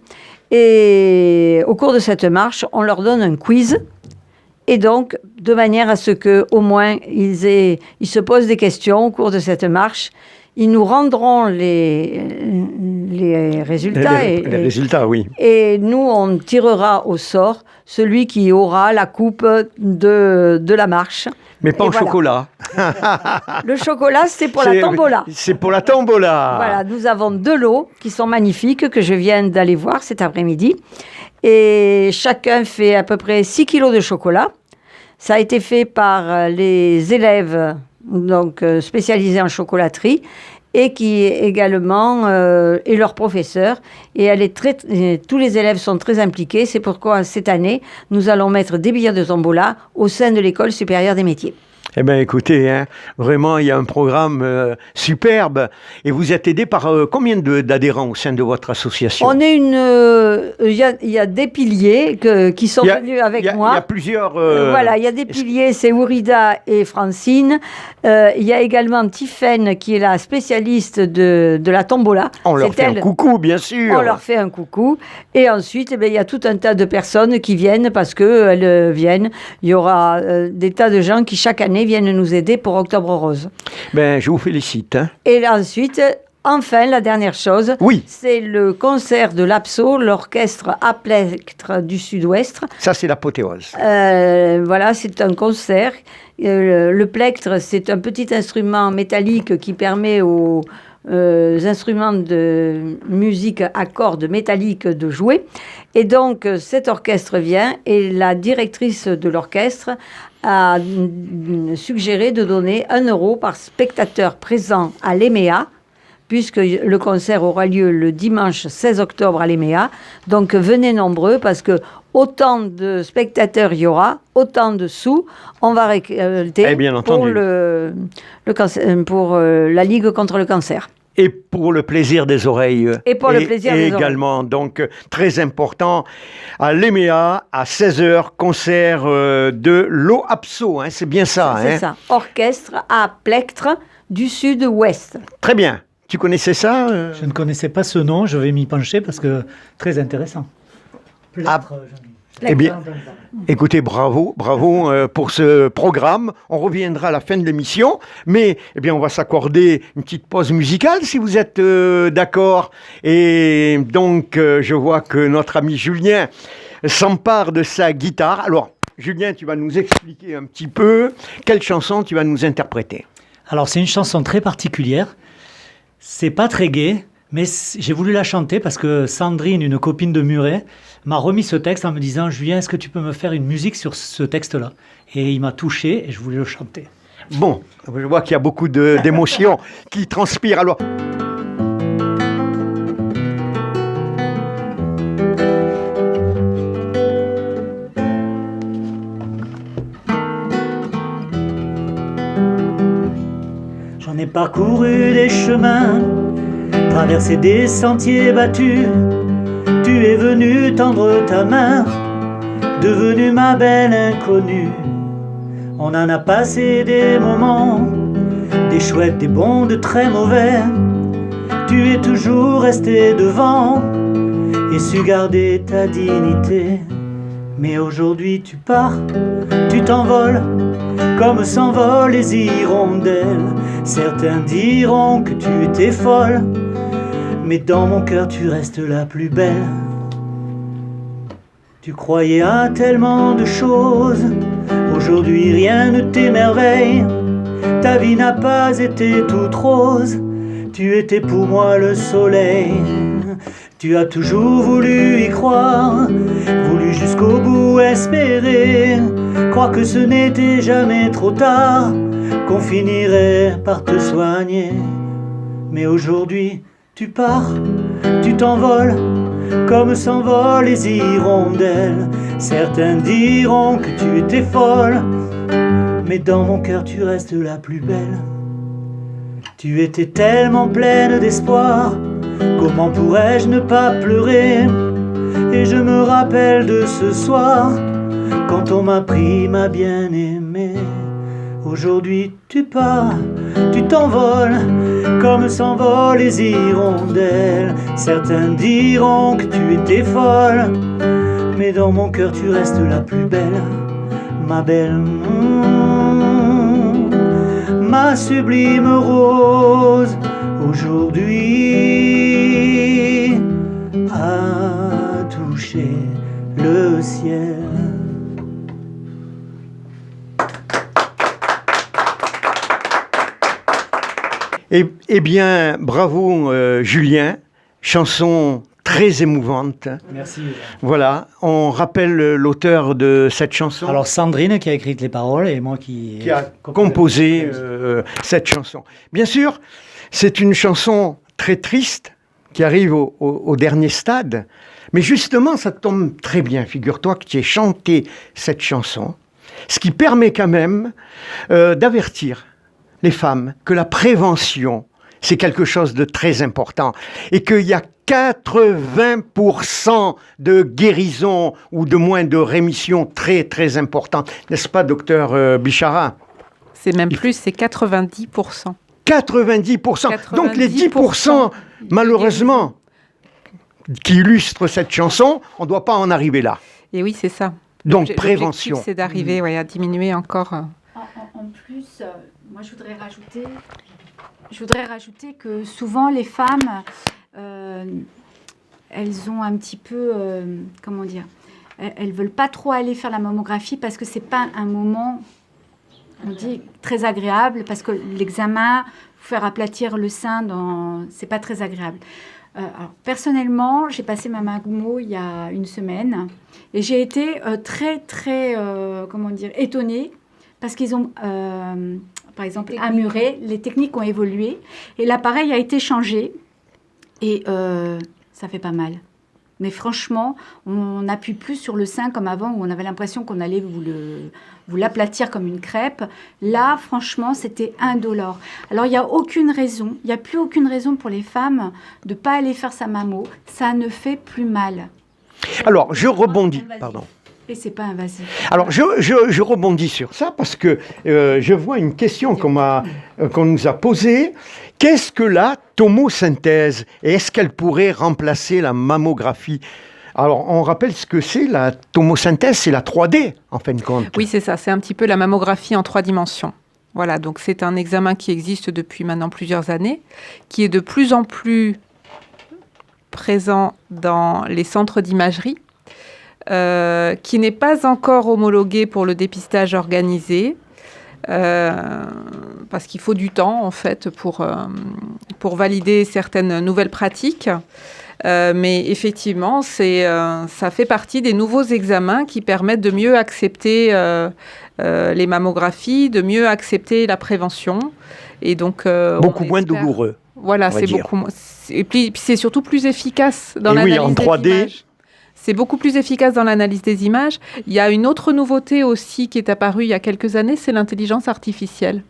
Et au cours de cette marche, on leur donne un quiz. Et donc, de manière à ce qu'au moins, ils se posent des questions au cours de cette marche. Ils nous rendront les résultats. Les résultats, oui. Et nous, on tirera au sort celui qui aura la coupe de la marche. Mais pas chocolat. Le chocolat, c'est pour la tombola. C'est pour la tombola. Voilà, nous avons 2 lots qui sont magnifiques, que je viens d'aller voir cet après-midi. Et chacun fait à peu près 6 kilos de chocolat. Ça a été fait par les élèves donc, spécialisés en chocolaterie et qui également et leurs professeurs. Et tous les élèves sont très impliqués. C'est pourquoi cette année, nous allons mettre des billets de tombola au sein de l'École supérieure des métiers. Eh bien, écoutez, hein, vraiment, il y a un programme superbe. Et vous êtes aidé par combien d'adhérents au sein de votre association? On est il y a des piliers qui sont venus avec moi. Il y a plusieurs... Voilà, il y a des piliers, c'est Ourida et Francine. Il y a également Tiffaine, qui est la spécialiste de la tombola. On leur fait un coucou, bien sûr. On leur fait un coucou. Et ensuite, il y a tout un tas de personnes qui viennent parce qu'elles viennent. Il y aura des tas de gens qui, chaque année, Paris viennent nous aider pour Octobre Rose. Ben, je vous félicite. Hein. Et là, ensuite, enfin, la dernière chose, Oui. c'est le concert de l'APSO, l'orchestre à plectre du Sud-Ouest. Ça, c'est l'apothéose. Voilà, c'est un concert. Le plectre, c'est un petit instrument métallique qui permet aux instruments de musique à cordes métalliques de jouer. Et donc, cet orchestre vient et la directrice de l'orchestre a suggéré de donner 1 euro par spectateur présent à l'EMEA, puisque le concert aura lieu le dimanche 16 octobre à l'EMEA. Donc venez nombreux, parce que autant de spectateurs il y aura, autant de sous on va récolter bien pour, entendu. pour la Ligue contre le cancer. Et pour le plaisir des oreilles. Et pour le plaisir des oreilles. également, donc, très important, à l'EMEA, à 16h, concert de l'OAPSO, hein, c'est bien ça. C'est hein. ça, orchestre à plectre du Sud-Ouest. Très bien. Tu connaissais ça Je ne connaissais pas ce nom, je vais m'y pencher parce que très intéressant. Plâtre, Eh bien, écoutez, bravo pour ce programme. On reviendra à la fin de l'émission, mais eh bien, on va s'accorder une petite pause musicale si vous êtes d'accord. Et donc, je vois que notre ami Julien s'empare de sa guitare. Alors, Julien, tu vas nous expliquer un petit peu quelle chanson tu vas nous interpréter. Alors c'est une chanson très particulière, c'est pas très gai, mais j'ai voulu la chanter parce que Sandrine, une copine de Muret, m'a remis ce texte en me disant « Julien, est-ce que tu peux me faire une musique sur ce texte-là » Et il m'a touché et je voulais le chanter. Bon, je vois qu'il y a beaucoup d'émotions qui transpirent. Alors, J'en ai parcouru des chemins, traversé des sentiers battus. Tu es venu tendre ta main, devenue ma belle inconnue. On en a passé des moments, des chouettes, des bons, de très mauvais. Tu es toujours resté devant et su garder ta dignité. Mais aujourd'hui tu pars, tu t'envoles, comme s'envolent les hirondelles. Certains diront que tu étais folle, mais dans mon cœur tu restes la plus belle. Tu croyais à tellement de choses, aujourd'hui rien ne t'émerveille. Ta vie n'a pas été toute rose, tu étais pour moi le soleil. Tu as toujours voulu y croire, voulu jusqu'au bout espérer, croire que ce n'était jamais trop tard, qu'on finirait par te soigner. Mais aujourd'hui tu pars, tu t'envoles, comme s'envolent les hirondelles. Certains diront que tu étais folle, mais dans mon cœur tu restes la plus belle. Tu étais tellement pleine d'espoir, comment pourrais-je ne pas pleurer? Et je me rappelle de ce soir, quand on m'a pris ma bien-aimée. Aujourd'hui tu pars, tu t'envoles, comme s'envolent les hirondelles. Certains diront que tu étais folle, mais dans mon cœur tu restes la plus belle. Ma belle, ma sublime rose, aujourd'hui a touché le ciel. eh bien, bravo Julien, chanson très émouvante. Merci. Voilà, on rappelle l'auteur de cette chanson. Alors Sandrine qui a écrit les paroles et moi qui a composé cette chanson. Bien sûr, c'est une chanson très triste qui arrive au dernier stade, mais justement, ça tombe très bien. Figure-toi que tu aies chanté cette chanson, ce qui permet quand même d'avertir les femmes que la prévention, c'est quelque chose de très important et qu'il y a 80% de guérison ou de moins de rémission très très importante. N'est-ce pas, docteur Bichara? C'est même plus, c'est 90%. 90%. Donc les 10%, malheureusement, qui illustrent cette chanson, on ne doit pas en arriver là. Et oui, c'est ça. Donc L'objectif, prévention. c'est d'arriver à diminuer encore. en plus, moi je voudrais rajouter que souvent les femmes, elles ont un petit peu, comment dire, elles veulent pas trop aller faire la mammographie parce que c'est pas un moment, on dit, très agréable, parce que l'examen, faire aplatir le sein, c'est pas très agréable. Alors, personnellement, j'ai passé ma mammo il y a une semaine et j'ai été très, très, comment dire, étonnée parce qu'ils ont, par exemple, amuré, les techniques ont évolué et l'appareil a été changé et ça fait pas mal. Mais franchement, on n'appuie plus sur le sein comme avant où on avait l'impression qu'on allait vous l'aplatir comme une crêpe. Là, franchement, c'était indolore. Alors, il n'y a aucune raison, il n'y a plus aucune raison pour les femmes de ne pas aller faire sa mammo. Ça ne fait plus mal. Alors, je rebondis. Pardon. Et c'est pas invasif. Alors, je rebondis sur ça parce que je vois une question qu'on nous a posée. Qu'est-ce que la tomosynthèse et est-ce qu'elle pourrait remplacer la mammographie? Alors, on rappelle ce que c'est la tomosynthèse, c'est la 3D, en fin de compte. Oui, c'est ça, c'est un petit peu la mammographie en 3 dimensions. Voilà, donc c'est un examen qui existe depuis maintenant plusieurs années, qui est de plus en plus présent dans les centres d'imagerie, qui n'est pas encore homologué pour le dépistage organisé, parce qu'il faut du temps, en fait, pour valider certaines nouvelles pratiques. Mais effectivement, ça fait partie des nouveaux examens qui permettent de mieux accepter les mammographies, de mieux accepter la prévention. Et donc, beaucoup moins douloureux. Voilà, c'est beaucoup moins. Et puis c'est surtout plus efficace dans l'analyse en 3D. des images. C'est beaucoup plus efficace dans l'analyse des images. Il y a une autre nouveauté aussi qui est apparue il y a quelques années, c'est l'intelligence artificielle.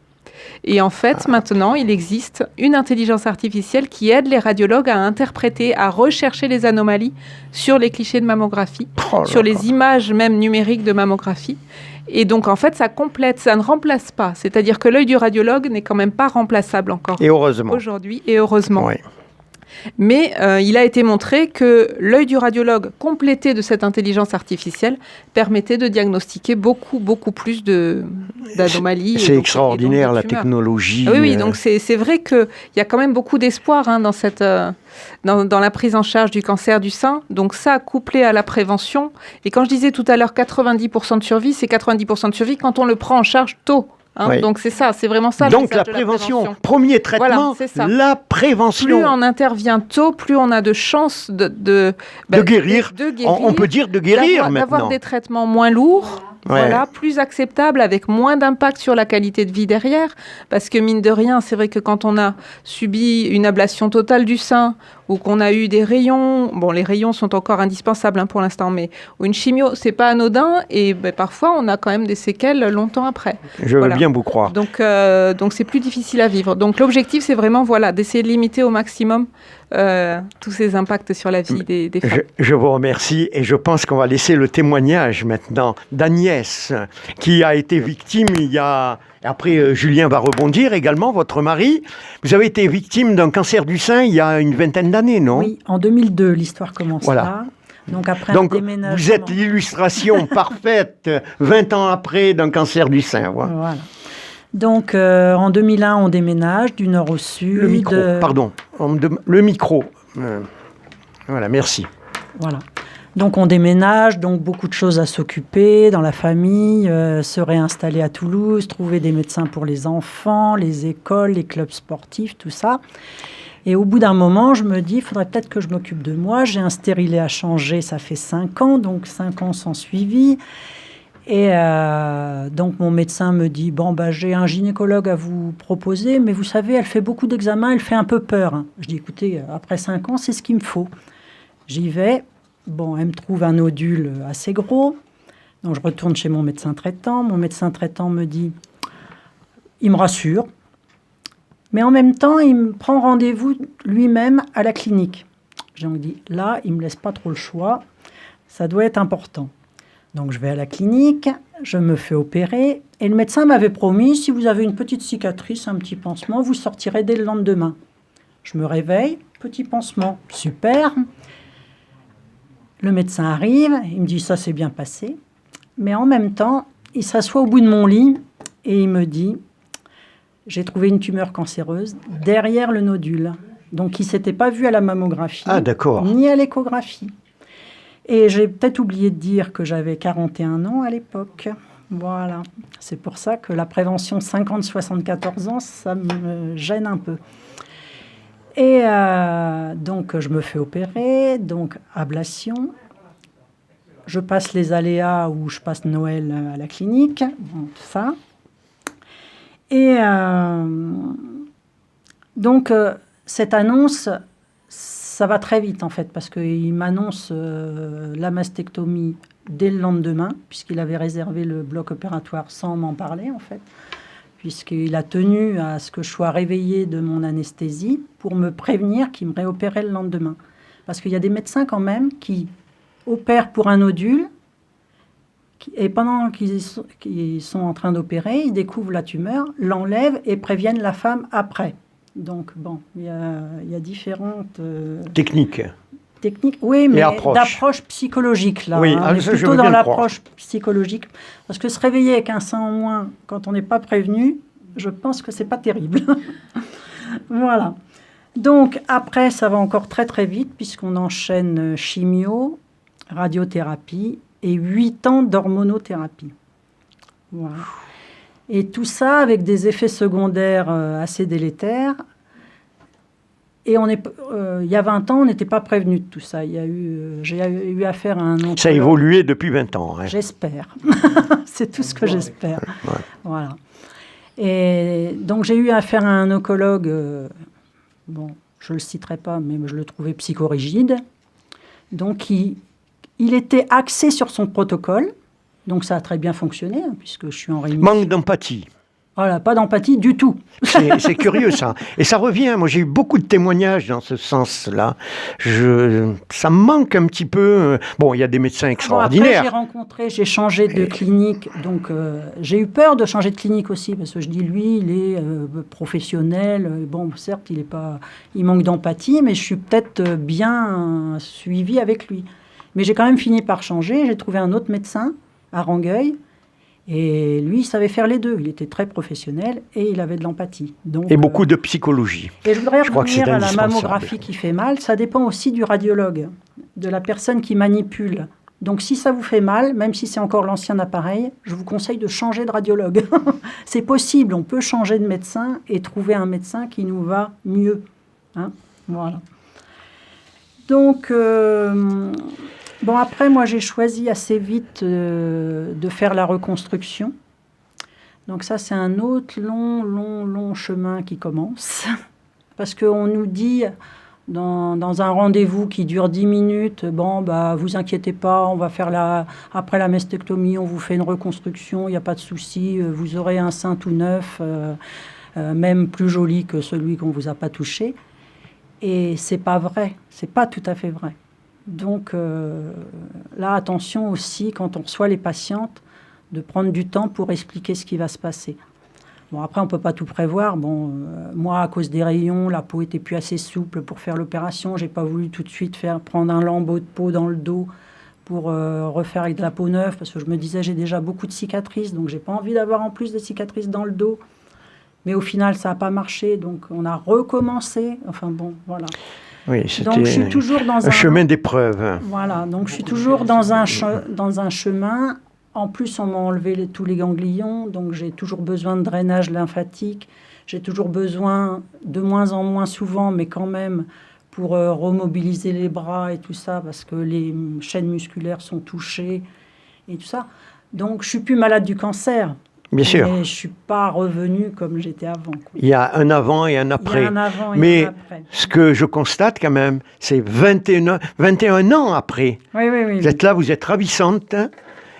Et en fait, maintenant, il existe une intelligence artificielle qui aide les radiologues à interpréter, à rechercher les anomalies sur les clichés de mammographie, sur les images même numériques de mammographie. Et donc, en fait, ça complète, ça ne remplace pas. C'est-à-dire que l'œil du radiologue n'est quand même pas remplaçable encore. Et heureusement. Aujourd'hui, et heureusement. Oui. Mais il a été montré que l'œil du radiologue complété de cette intelligence artificielle permettait de diagnostiquer beaucoup plus d'anomalies. C'est extraordinaire, la technologie. Oui, donc c'est vrai qu'il y a quand même beaucoup d'espoir dans la prise en charge du cancer du sein. Donc ça, couplé à la prévention. Et quand je disais tout à l'heure 90% de survie, c'est 90% de survie quand on le prend en charge tôt. Oui. Donc c'est ça, c'est vraiment ça. Donc la prévention, premier traitement, voilà, la prévention. Plus on intervient tôt, plus on a de chances de guérir. On peut dire de guérir maintenant. D'avoir des traitements moins lourds. Voilà, plus acceptable, avec moins d'impact sur la qualité de vie derrière. Parce que mine de rien, c'est vrai que quand on a subi une ablation totale du sein ou qu'on a eu des rayons, bon, les rayons sont encore indispensables pour l'instant, mais ou une chimio, c'est pas anodin et parfois on a quand même des séquelles longtemps après. Je veux bien vous croire. Donc c'est plus difficile à vivre. Donc l'objectif, c'est vraiment d'essayer de limiter au maximum tous ces impacts sur la vie des femmes. Je vous remercie et je pense qu'on va laisser le témoignage maintenant d'Agnès qui a été victime il y a... Après, Julien va rebondir également, votre mari. Vous avez été victime d'un cancer du sein il y a une vingtaine d'années, non? Oui, en 2002, l'histoire commence là. Donc, après un déménagement... vous êtes l'illustration parfaite, 20 ans après, d'un cancer du sein. Voilà. Donc, en 2001, on déménage du nord au sud. Le micro, pardon. Le micro. Voilà, merci. Voilà. Donc, on déménage, donc beaucoup de choses à s'occuper dans la famille, se réinstaller à Toulouse, trouver des médecins pour les enfants, les écoles, les clubs sportifs, tout ça. Et au bout d'un moment, je me dis, il faudrait peut-être que je m'occupe de moi. J'ai un stérilet à changer, ça fait 5 ans, donc 5 ans sans suivi. Et donc, mon médecin me dit, j'ai un gynécologue à vous proposer, mais vous savez, elle fait beaucoup d'examens, elle fait un peu peur. Je dis, écoutez, après 5 ans, c'est ce qu'il me faut. J'y vais. Bon, elle me trouve un nodule assez gros. Donc, je retourne chez mon médecin traitant. Mon médecin traitant me dit, il me rassure. Mais en même temps, il me prend rendez-vous lui-même à la clinique. J'ai dit, là, il ne me laisse pas trop le choix. Ça doit être important. Donc, je vais à la clinique, je me fais opérer. Et le médecin m'avait promis, si vous avez une petite cicatrice, un petit pansement, vous sortirez dès le lendemain. Je me réveille, petit pansement, super. Le médecin arrive, il me dit, ça s'est bien passé. Mais en même temps, il s'assoit au bout de mon lit et il me dit, j'ai trouvé une tumeur cancéreuse derrière le nodule. Donc, il ne s'était pas vu à la mammographie, ni à l'échographie. Et j'ai peut-être oublié de dire que j'avais 41 ans à l'époque. Voilà. C'est pour ça que la prévention 50-74 ans, ça me gêne un peu. Et donc, je me fais opérer, donc ablation. Je passe les aléas où je passe Noël à la clinique, bon, tout ça. Et donc, cette annonce, ça va très vite en fait, parce qu'il m'annonce la mastectomie dès le lendemain, puisqu'il avait réservé le bloc opératoire sans m'en parler en fait, puisqu'il a tenu à ce que je sois réveillée de mon anesthésie pour me prévenir qu'il me réopérait le lendemain. Parce qu'il y a des médecins quand même qui opèrent pour un nodule, et pendant qu'ils sont en train d'opérer, ils découvrent la tumeur, l'enlèvent et préviennent la femme après. Donc, bon, il y a différentes... techniques, oui, mais approche. D'approche psychologique, là. Oui, on est ça, plutôt dans l'approche psychologique. Parce que se réveiller avec un sein en moins quand on n'est pas prévenu, je pense que c'est pas terrible. Voilà. Donc, après, ça va encore très, très vite, puisqu'on enchaîne chimio, radiothérapie et 8 ans d'hormonothérapie. Voilà. Et tout ça avec des effets secondaires assez délétères. Et il y a 20 ans, on n'était pas prévenu de tout ça. J'ai eu affaire à un oncologue. Ça a évolué depuis 20 ans. Hein. J'espère. C'est tout ce que j'espère. Ouais. Voilà. Et donc, j'ai eu affaire à un oncologue, bon, je ne le citerai pas, mais je le trouvais psychorigide. Donc, il était axé sur son protocole. Donc, ça a très bien fonctionné, hein, puisque je suis en rémission. Manque d'empathie. Voilà, pas d'empathie du tout. C'est curieux, ça. Et ça revient. Moi, j'ai eu beaucoup de témoignages dans ce sens-là. Ça me manque un petit peu. Bon, il y a des médecins extraordinaires. Après, j'ai changé de clinique. Donc, j'ai eu peur de changer de clinique aussi, parce que je dis, lui, il est professionnel. Bon, certes, il manque d'empathie, mais je suis peut-être bien suivie avec lui. Mais j'ai quand même fini par changer. J'ai trouvé un autre médecin à Rangueil. Et lui, il savait faire les deux. Il était très professionnel et il avait de l'empathie. Donc, et beaucoup de psychologie. Et je voudrais revenir à la mammographie qui fait mal. Ça dépend aussi du radiologue, de la personne qui manipule. Donc, si ça vous fait mal, même si c'est encore l'ancien appareil, je vous conseille de changer de radiologue. C'est possible. On peut changer de médecin et trouver un médecin qui nous va mieux. Hein, voilà. Donc... Bon, après, moi, j'ai choisi assez vite de faire la reconstruction. Donc ça, c'est un autre long chemin qui commence. Parce qu'on nous dit, dans un rendez-vous qui dure 10 minutes, bon, bah, vous inquiétez pas, on va faire après la mastectomie, on vous fait une reconstruction, il n'y a pas de souci, vous aurez un sein tout neuf, même plus joli que celui qu'on ne vous a pas touché. Et c'est pas vrai, c'est pas tout à fait vrai. Donc là, attention aussi, quand on reçoit les patientes, de prendre du temps pour expliquer ce qui va se passer. Bon, après, on ne peut pas tout prévoir. Bon, moi, à cause des rayons, la peau était plus assez souple pour faire l'opération. Je n'ai pas voulu tout de suite prendre un lambeau de peau dans le dos pour refaire avec de la peau neuve, parce que je me disais, j'ai déjà beaucoup de cicatrices, donc je n'ai pas envie d'avoir en plus des cicatrices dans le dos. Mais au final, ça n'a pas marché, donc on a recommencé. Enfin bon, voilà. Oui, c'était donc, je suis toujours dans un chemin d'épreuve. Voilà, donc je suis toujours dans un chemin. En plus, on m'a enlevé tous les ganglions, donc j'ai toujours besoin de drainage lymphatique. J'ai toujours besoin, de moins en moins souvent, mais quand même, pour remobiliser les bras et tout ça, parce que les chaînes musculaires sont touchées et tout ça. Donc, je suis plus malade du cancer. Bien sûr. Mais je ne suis pas revenue comme j'étais avant. Quoi. Il y a un avant et un après. Il y a un avant et mais un après. Ce que je constate quand même, c'est 21 ans après. Oui. Vous êtes là, vous êtes ravissante.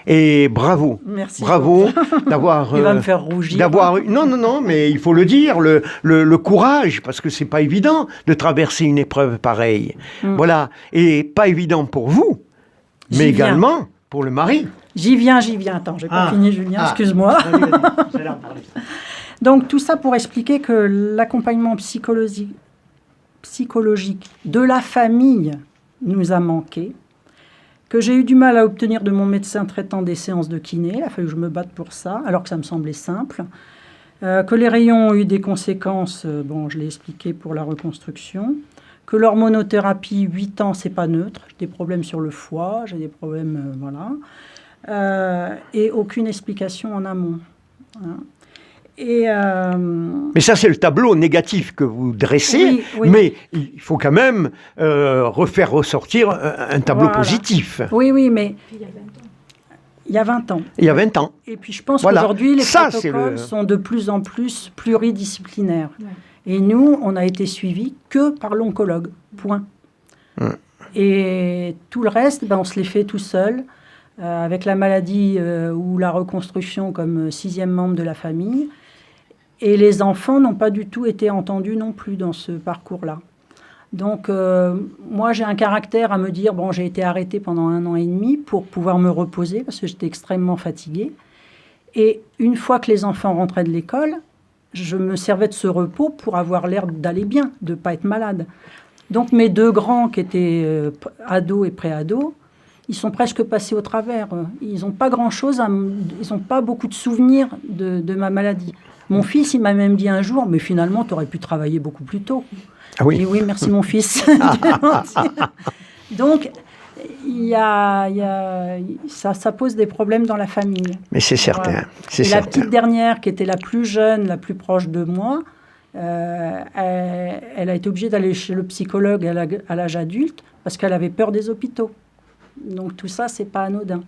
Et bravo. Merci. Bravo d'avoir... Il va me faire rougir. Non, mais il faut le dire, le courage, parce que c'est pas évident de traverser une épreuve pareille. Voilà. Et pas évident pour vous, mais également pour le mari. J'y viens. Attends, j'ai pas fini, Julien, excuse-moi. Donc, tout ça pour expliquer que l'accompagnement psychologique de la famille nous a manqué, que j'ai eu du mal à obtenir de mon médecin traitant des séances de kiné. Il a fallu que je me batte pour ça, alors que ça me semblait simple. Que les rayons ont eu des conséquences, je l'ai expliqué pour la reconstruction. Que l'hormonothérapie, 8 ans, c'est pas neutre. J'ai des problèmes sur le foie, j'ai des problèmes, et aucune explication en amont. Hein. Mais ça, c'est le tableau négatif que vous dressez, oui. Mais il faut quand même refaire ressortir un tableau positif. Oui, mais il y a 20 ans. Il y a 20 ans. Et puis je pense qu'aujourd'hui, les protocoles sont de plus en plus pluridisciplinaires. Ouais. Et nous, on a été suivis que par l'oncologue, point. Et tout le reste, on se les fait tout seul, avec la maladie ou la reconstruction comme 6e membre de la famille. Et les enfants n'ont pas du tout été entendus non plus dans ce parcours-là. Donc, moi, j'ai un caractère à me dire, j'ai été arrêtée pendant 1 an et demi pour pouvoir me reposer, parce que j'étais extrêmement fatiguée. Et une fois que les enfants rentraient de l'école, je me servais de ce repos pour avoir l'air d'aller bien, de ne pas être malade. Donc, mes 2 grands qui étaient ados et pré-ados, ils sont presque passés au travers. Ils n'ont pas grand-chose, ils n'ont pas beaucoup de souvenirs de ma maladie. Mon fils, il m'a même dit un jour, mais finalement, tu aurais pu travailler beaucoup plus tôt. Ah oui. Et oui, merci mon fils. Donc, ça pose des problèmes dans la famille. Mais c'est certain. Voilà. C'est et certain. La petite dernière, qui était la plus jeune, la plus proche de moi, elle a été obligée d'aller chez le psychologue à l'âge adulte parce qu'elle avait peur des hôpitaux. Donc tout ça, c'est pas anodin.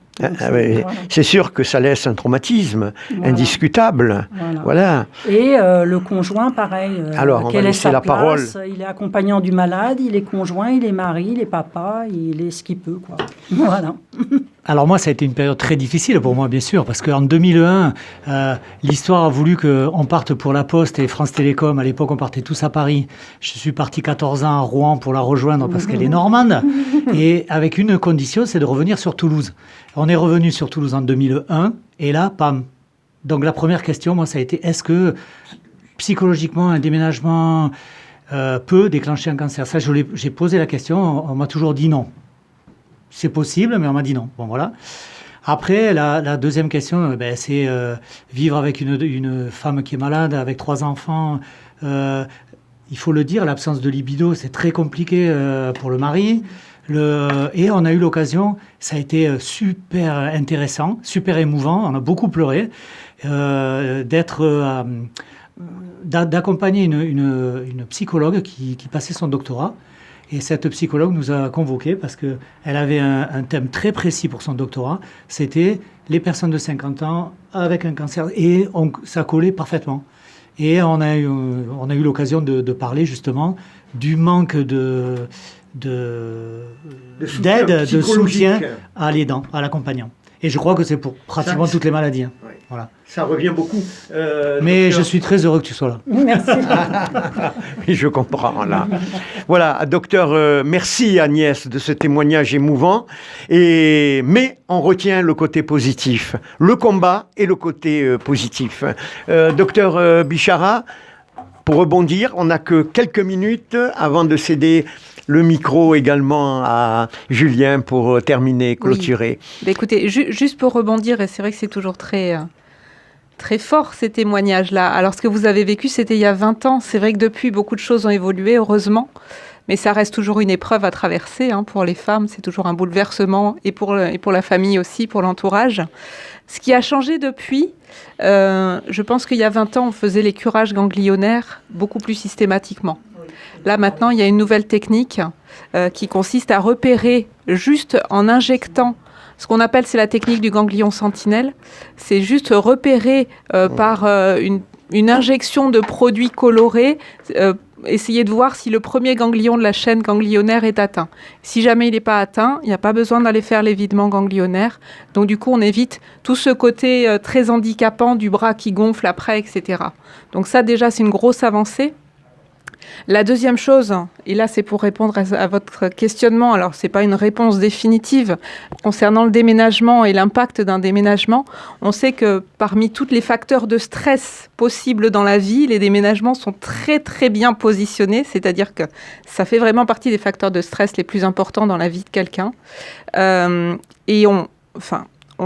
C'est sûr que ça laisse un traumatisme indiscutable. Voilà. Et le conjoint, pareil. Alors, on va laisser la parole. Il est accompagnant du malade, il est conjoint, il est mari, il est papa, il est ce qu'il peut, quoi. Voilà. Alors moi, ça a été une période très difficile pour moi, bien sûr, parce qu'en 2001, l'histoire a voulu qu'on parte pour La Poste et France Télécom. À l'époque, on partait tous à Paris. Je suis parti 14 ans à Rouen pour la rejoindre parce qu'elle est normande. Et avec une condition, c'est de revenir sur Toulouse. On est revenu sur Toulouse en 2001, et là, pam. Donc la première question, moi, ça a été, est-ce que psychologiquement, un déménagement peut déclencher un cancer ? Ça, j'ai posé la question, on m'a toujours dit non. C'est possible, mais on m'a dit non. Bon, voilà. Après, la deuxième question, c'est vivre avec une femme qui est malade, avec 3 enfants. Il faut le dire, l'absence de libido, c'est très compliqué pour le mari. Et on a eu l'occasion, ça a été super intéressant, super émouvant, on a beaucoup pleuré, d'accompagner une psychologue qui passait son doctorat. Et cette psychologue nous a convoqués parce qu'elle avait un thème très précis pour son doctorat. C'était les personnes de 50 ans avec un cancer. Et ça collait parfaitement. Et on a eu l'occasion de parler justement du manque d'aide, de soutien à l'aidant, à l'accompagnant. Et je crois que c'est pour pratiquement toutes les maladies. Hein. Oui. Voilà. Ça revient beaucoup. Mais je suis très heureux que tu sois là. Merci. Oui, je comprends, là. Voilà, docteur, merci Agnès de ce témoignage émouvant. Mais on retient le côté positif, le combat et le côté positif. Docteur Bichara, pour rebondir, on n'a que quelques minutes avant de céder le micro également à Julien pour terminer, clôturer. Oui. Écoutez, juste pour rebondir, et c'est vrai que c'est toujours très fort ces témoignages-là. Alors ce que vous avez vécu, c'était il y a 20 ans. C'est vrai que depuis, beaucoup de choses ont évolué, heureusement. Mais ça reste toujours une épreuve à traverser pour les femmes. C'est toujours un bouleversement et pour la famille aussi, pour l'entourage. Ce qui a changé depuis, je pense qu'il y a 20 ans, on faisait les curages ganglionnaires beaucoup plus systématiquement. Là, maintenant, il y a une nouvelle technique qui consiste à repérer juste en injectant ce qu'on appelle, c'est la technique du ganglion sentinelle. C'est juste repérer par une injection de produits colorés, essayer de voir si le premier ganglion de la chaîne ganglionnaire est atteint. Si jamais il n'est pas atteint, il n'y a pas besoin d'aller faire l'évidement ganglionnaire. Donc du coup, on évite tout ce côté très handicapant du bras qui gonfle après, etc. Donc ça, déjà, c'est une grosse avancée. La deuxième chose, et là c'est pour répondre à votre questionnement, alors c'est pas une réponse définitive, concernant le déménagement et l'impact d'un déménagement, on sait que parmi tous les facteurs de stress possibles dans la vie, les déménagements sont très très bien positionnés, c'est-à-dire que ça fait vraiment partie des facteurs de stress les plus importants dans la vie de quelqu'un. Et on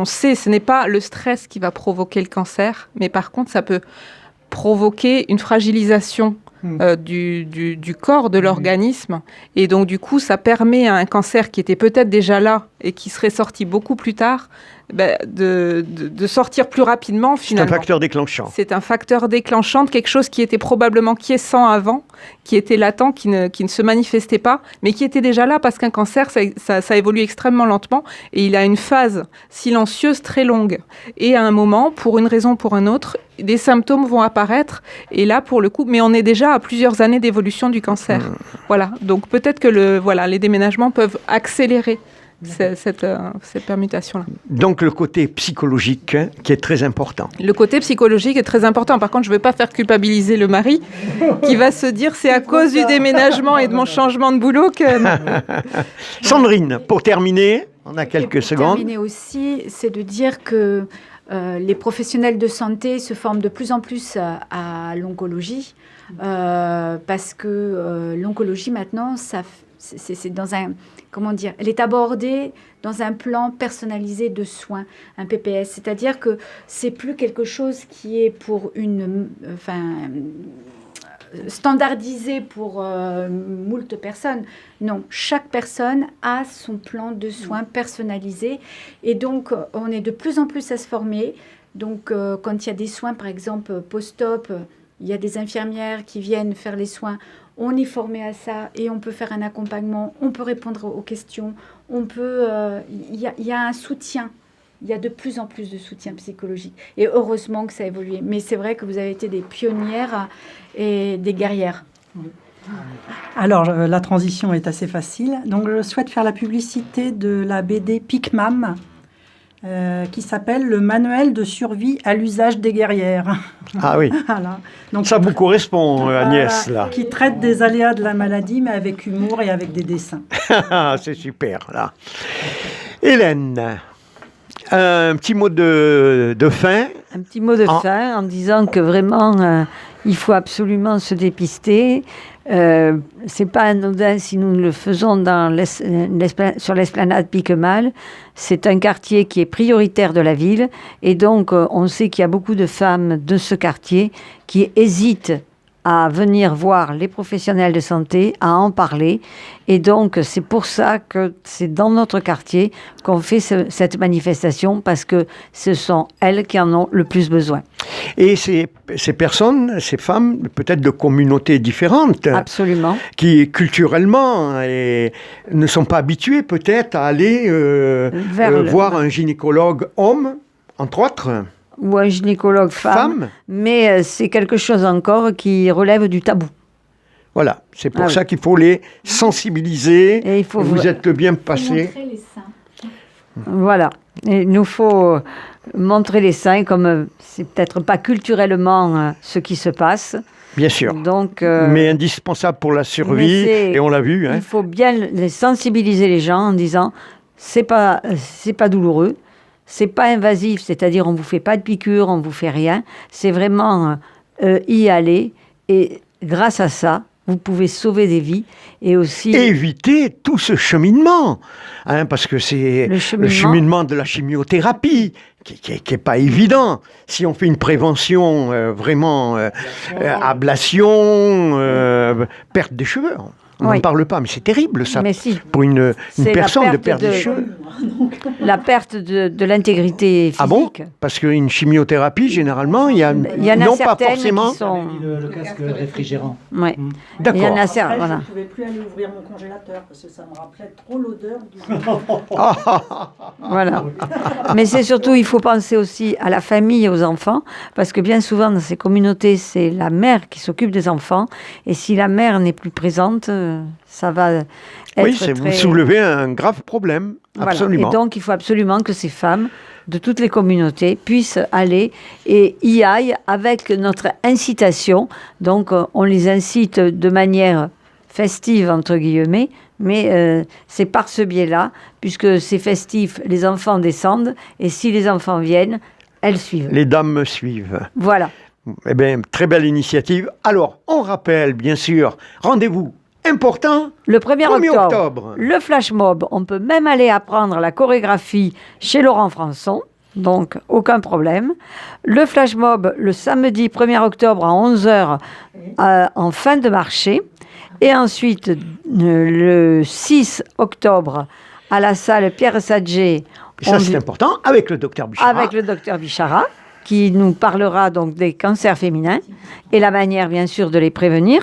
sait, ce n'est pas le stress qui va provoquer le cancer, mais par contre ça peut provoquer une fragilisation du corps, de l'organisme. Et donc, du coup, ça permet à un cancer qui était peut-être déjà là et qui serait sorti beaucoup plus tard, de sortir plus rapidement, finalement. C'est un facteur déclenchant. C'est un facteur déclenchant de quelque chose qui était probablement quiescent avant, qui était latent, qui ne se manifestait pas, mais qui était déjà là parce qu'un cancer, ça évolue extrêmement lentement et il a une phase silencieuse très longue. Et à un moment, pour une raison ou pour un autre, des symptômes vont apparaître. Et là, pour le coup, mais on est déjà à plusieurs années d'évolution du cancer. Voilà. Donc peut-être que les déménagements peuvent accélérer cette permutation-là. Donc le côté psychologique qui est très important. Le côté psychologique est très important. Par contre, je ne veux pas faire culpabiliser le mari qui va se dire c'est à cause du déménagement et de mon changement de boulot que... Sandrine, pour terminer, on a quelques secondes. Pour terminer aussi, c'est de dire que les professionnels de santé se forment de plus en plus à l'oncologie parce que l'oncologie maintenant, c'est dans un... Comment dire, elle est abordée dans un plan personnalisé de soins, un PPS. C'est-à-dire que c'est plus quelque chose qui est pour standardisé pour moult personnes. Non, chaque personne a son plan de soins personnalisé. Et donc, on est de plus en plus à se former. Donc, quand il y a des soins, par exemple, post-op, il y a des infirmières qui viennent faire les soins. On est formé à ça et on peut faire un accompagnement, on peut répondre aux questions, il y a un soutien, il y a de plus en plus de soutien psychologique. Et heureusement que ça a évolué. Mais c'est vrai que vous avez été des pionnières et des guerrières. Alors, la transition est assez facile. Donc, je souhaite faire la publicité de la BD PicMam, qui s'appelle « Le manuel de survie à l'usage des guerrières ». Ah oui, Voilà. Donc, ça vous correspond, Agnès, là. Qui traite des aléas de la maladie, mais avec humour et avec des dessins. C'est super, là. Hélène, un petit mot de fin. Un petit mot de fin en disant que vraiment, il faut absolument se dépister. C'est pas anodin si nous le faisons sur l'esplanade Piquemal. C'est un quartier qui est prioritaire de la ville. Et donc, on sait qu'il y a beaucoup de femmes de ce quartier qui hésitent à venir voir les professionnels de santé, à en parler. Et donc, c'est pour ça que c'est dans notre quartier qu'on fait cette manifestation, parce que ce sont elles qui en ont le plus besoin. Et ces personnes, ces femmes, peut-être de communautés différentes, absolument, qui culturellement ne sont pas habituées peut-être à aller voir un gynécologue homme, entre autres. Ou un gynécologue femme. Mais c'est quelque chose encore qui relève du tabou. Voilà, c'est pour ça qu'il faut les sensibiliser. Et vous êtes bien passé. Montrer les seins. Voilà, il nous faut montrer les seins, comme c'est peut-être pas culturellement ce qui se passe. Bien sûr, donc, mais indispensable pour la survie, et on l'a vu. Il faut bien sensibiliser les gens en disant c'est pas douloureux. C'est pas invasif, c'est-à-dire on vous fait pas de piqûre, on vous fait rien. C'est vraiment y aller, et grâce à ça, vous pouvez sauver des vies et aussi éviter tout ce cheminement, parce que c'est le cheminement de la chimiothérapie qui est pas évident. Si on fait une prévention vraiment ablation, perte des cheveux. On n'en parle pas, mais c'est terrible, ça, pour une personne de perdre des cheveux. La perte de l'intégrité physique. Ah bon? Parce qu'une chimiothérapie, généralement, il y en a pas forcément. Qui sont... Le casque réfrigérant. Oui. D'accord. Il y en a certains, voilà. Je ne pouvais plus aller ouvrir mon congélateur parce que ça me rappelait trop l'odeur du... Voilà. Mais c'est surtout, il faut penser aussi à la famille et aux enfants, parce que bien souvent, dans ces communautés, c'est la mère qui s'occupe des enfants. Et si la mère n'est plus présente, ça va être vous soulevez un grave problème, absolument. Voilà. Et donc, il faut absolument que ces femmes de toutes les communautés puissent aller et y aillent avec notre incitation. Donc, on les incite de manière festive, entre guillemets, mais c'est par ce biais-là, puisque c'est festif, les enfants descendent, et si les enfants viennent, elles suivent. Les dames me suivent. Voilà. Eh bien, très belle initiative. Alors, on rappelle, bien sûr, rendez-vous important, Le 1er 1er octobre, octobre. le flash mob, on peut même aller apprendre la chorégraphie chez Laurent Françon, donc aucun problème. Le flash mob, le samedi 1er octobre à 11h en fin de marché. Et ensuite, le 6 octobre à la salle Pierre Sadger. Et ça, c'est important, avec le docteur Bichara. Avec le docteur Bichara, qui nous parlera donc des cancers féminins et la manière, bien sûr, de les prévenir.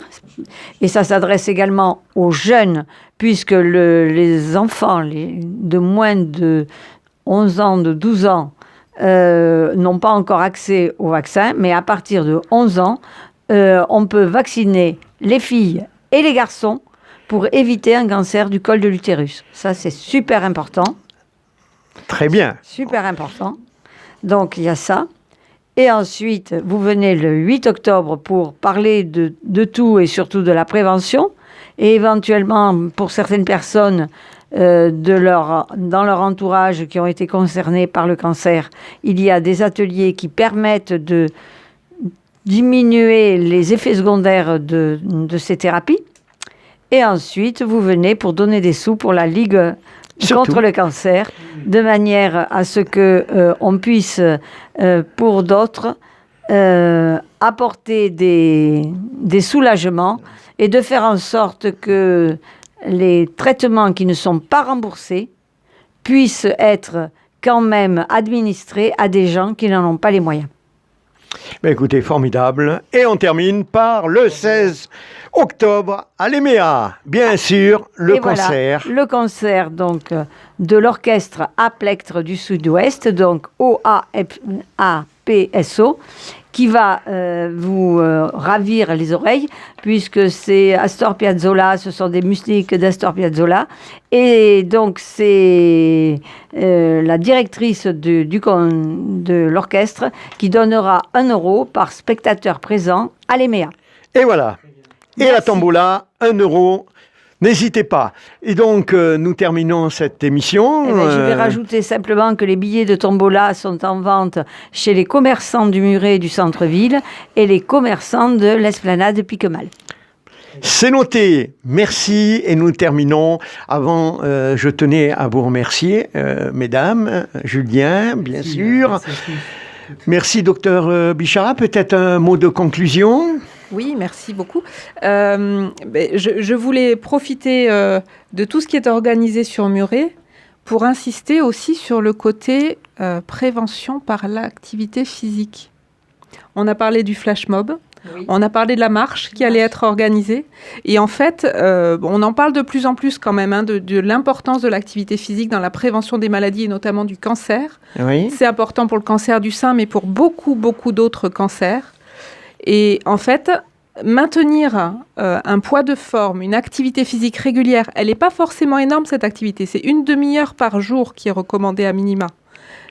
Et ça s'adresse également aux jeunes, puisque les enfants de moins de 11 ans, de 12 ans, n'ont pas encore accès au vaccin, mais à partir de 11 ans, on peut vacciner les filles et les garçons pour éviter un cancer du col de l'utérus. Ça, c'est super important. Très bien. Super important. Donc, il y a ça. Et ensuite, vous venez le 8 octobre pour parler de tout et surtout de la prévention. Et éventuellement, pour certaines personnes dans leur entourage qui ont été concernées par le cancer, il y a des ateliers qui permettent de diminuer les effets secondaires de ces thérapies. Et ensuite, vous venez pour donner des sous pour la Ligue contre le cancer, de manière à ce qu'on puisse, pour d'autres, apporter des soulagements et de faire en sorte que les traitements qui ne sont pas remboursés puissent être quand même administrés à des gens qui n'en ont pas les moyens. Ben écoutez, formidable. Et on termine par le 16 octobre à l'EMEA. Bien sûr, le concert. Voilà, le concert donc, de l'orchestre Aplectre du Sud-Ouest, donc OAPSO, qui va vous ravir les oreilles, puisque c'est Astor Piazzolla, ce sont des musiques d'Astor Piazzolla. Et donc, c'est la directrice de l'orchestre qui donnera 1 euro par spectateur présent à l'EMEA. Et voilà. Et la tombola, 1 euro. N'hésitez pas. Et donc, nous terminons cette émission. Eh bien, je vais rajouter simplement que les billets de tombola sont en vente chez les commerçants du Muret et du centre-ville et les commerçants de l'esplanade Piquemal. C'est noté. Merci. Et nous terminons. Avant, je tenais à vous remercier, mesdames, Julien, bien sûr. Merci, docteur Bichara. Peut-être un mot de conclusion ? Oui, merci beaucoup. Je voulais profiter de tout ce qui est organisé sur Muret pour insister aussi sur le côté prévention par l'activité physique. On a parlé du flash mob, oui. On a parlé de la marche qui allait être organisée. Et en fait, on en parle de plus en plus quand même de l'importance de l'activité physique dans la prévention des maladies et notamment du cancer. Oui. C'est important pour le cancer du sein, mais pour beaucoup, beaucoup d'autres cancers. Et en fait, maintenir un poids de forme, une activité physique régulière, elle n'est pas forcément énorme cette activité. C'est 1 demi-heure par jour qui est recommandée à minima.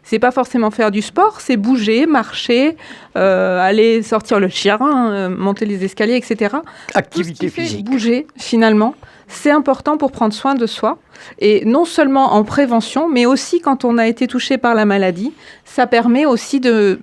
C'est pas forcément faire du sport, c'est bouger, marcher, aller sortir le chien, monter les escaliers, etc. Activité Tout ce qui physique. fait bouger, finalement, c'est important pour prendre soin de soi. Et non seulement en prévention, mais aussi quand on a été touché par la maladie, ça permet aussi de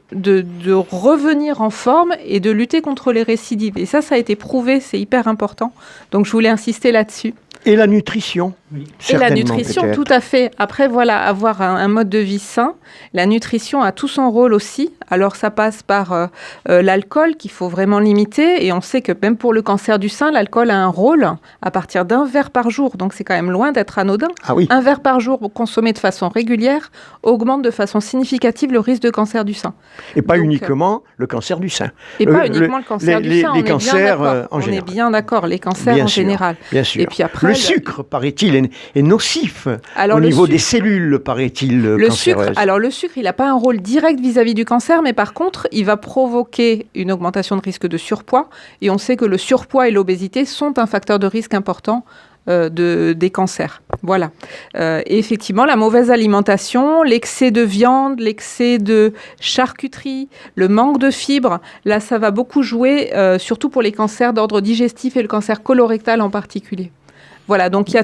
revenir en forme et de lutter contre les récidives. Et ça a été prouvé, c'est hyper important. Donc je voulais insister là-dessus. Et la nutrition. Oui. Et la nutrition, peut-être. tout à fait. Après, voilà, avoir un mode de vie sain. La nutrition a tout son rôle aussi. Alors, ça passe par l'alcool qu'il faut vraiment limiter. Et on sait que même pour le cancer du sein, l'alcool a un rôle à partir d'1 verre par jour. Donc, c'est quand même loin d'être anodin. Ah oui. 1 verre par jour consommé de façon régulière augmente de façon significative le risque de cancer du sein. Et pas uniquement le cancer du sein. Et pas uniquement le cancer du sein. Les cancers en général. On est bien d'accord, les cancers bien en sûr, général. Bien sûr. Et puis après, le sucre, paraît-il, est nocif alors, au niveau des cellules, paraît-il, cancéreuses. Le sucre, il n'a pas un rôle direct vis-à-vis du cancer, mais par contre, il va provoquer une augmentation de risque de surpoids. Et on sait que le surpoids et l'obésité sont un facteur de risque important des cancers. Voilà. Et effectivement, la mauvaise alimentation, l'excès de viande, l'excès de charcuterie, le manque de fibres, là, ça va beaucoup jouer, surtout pour les cancers d'ordre digestif et le cancer colorectal en particulier. Voilà, donc il y a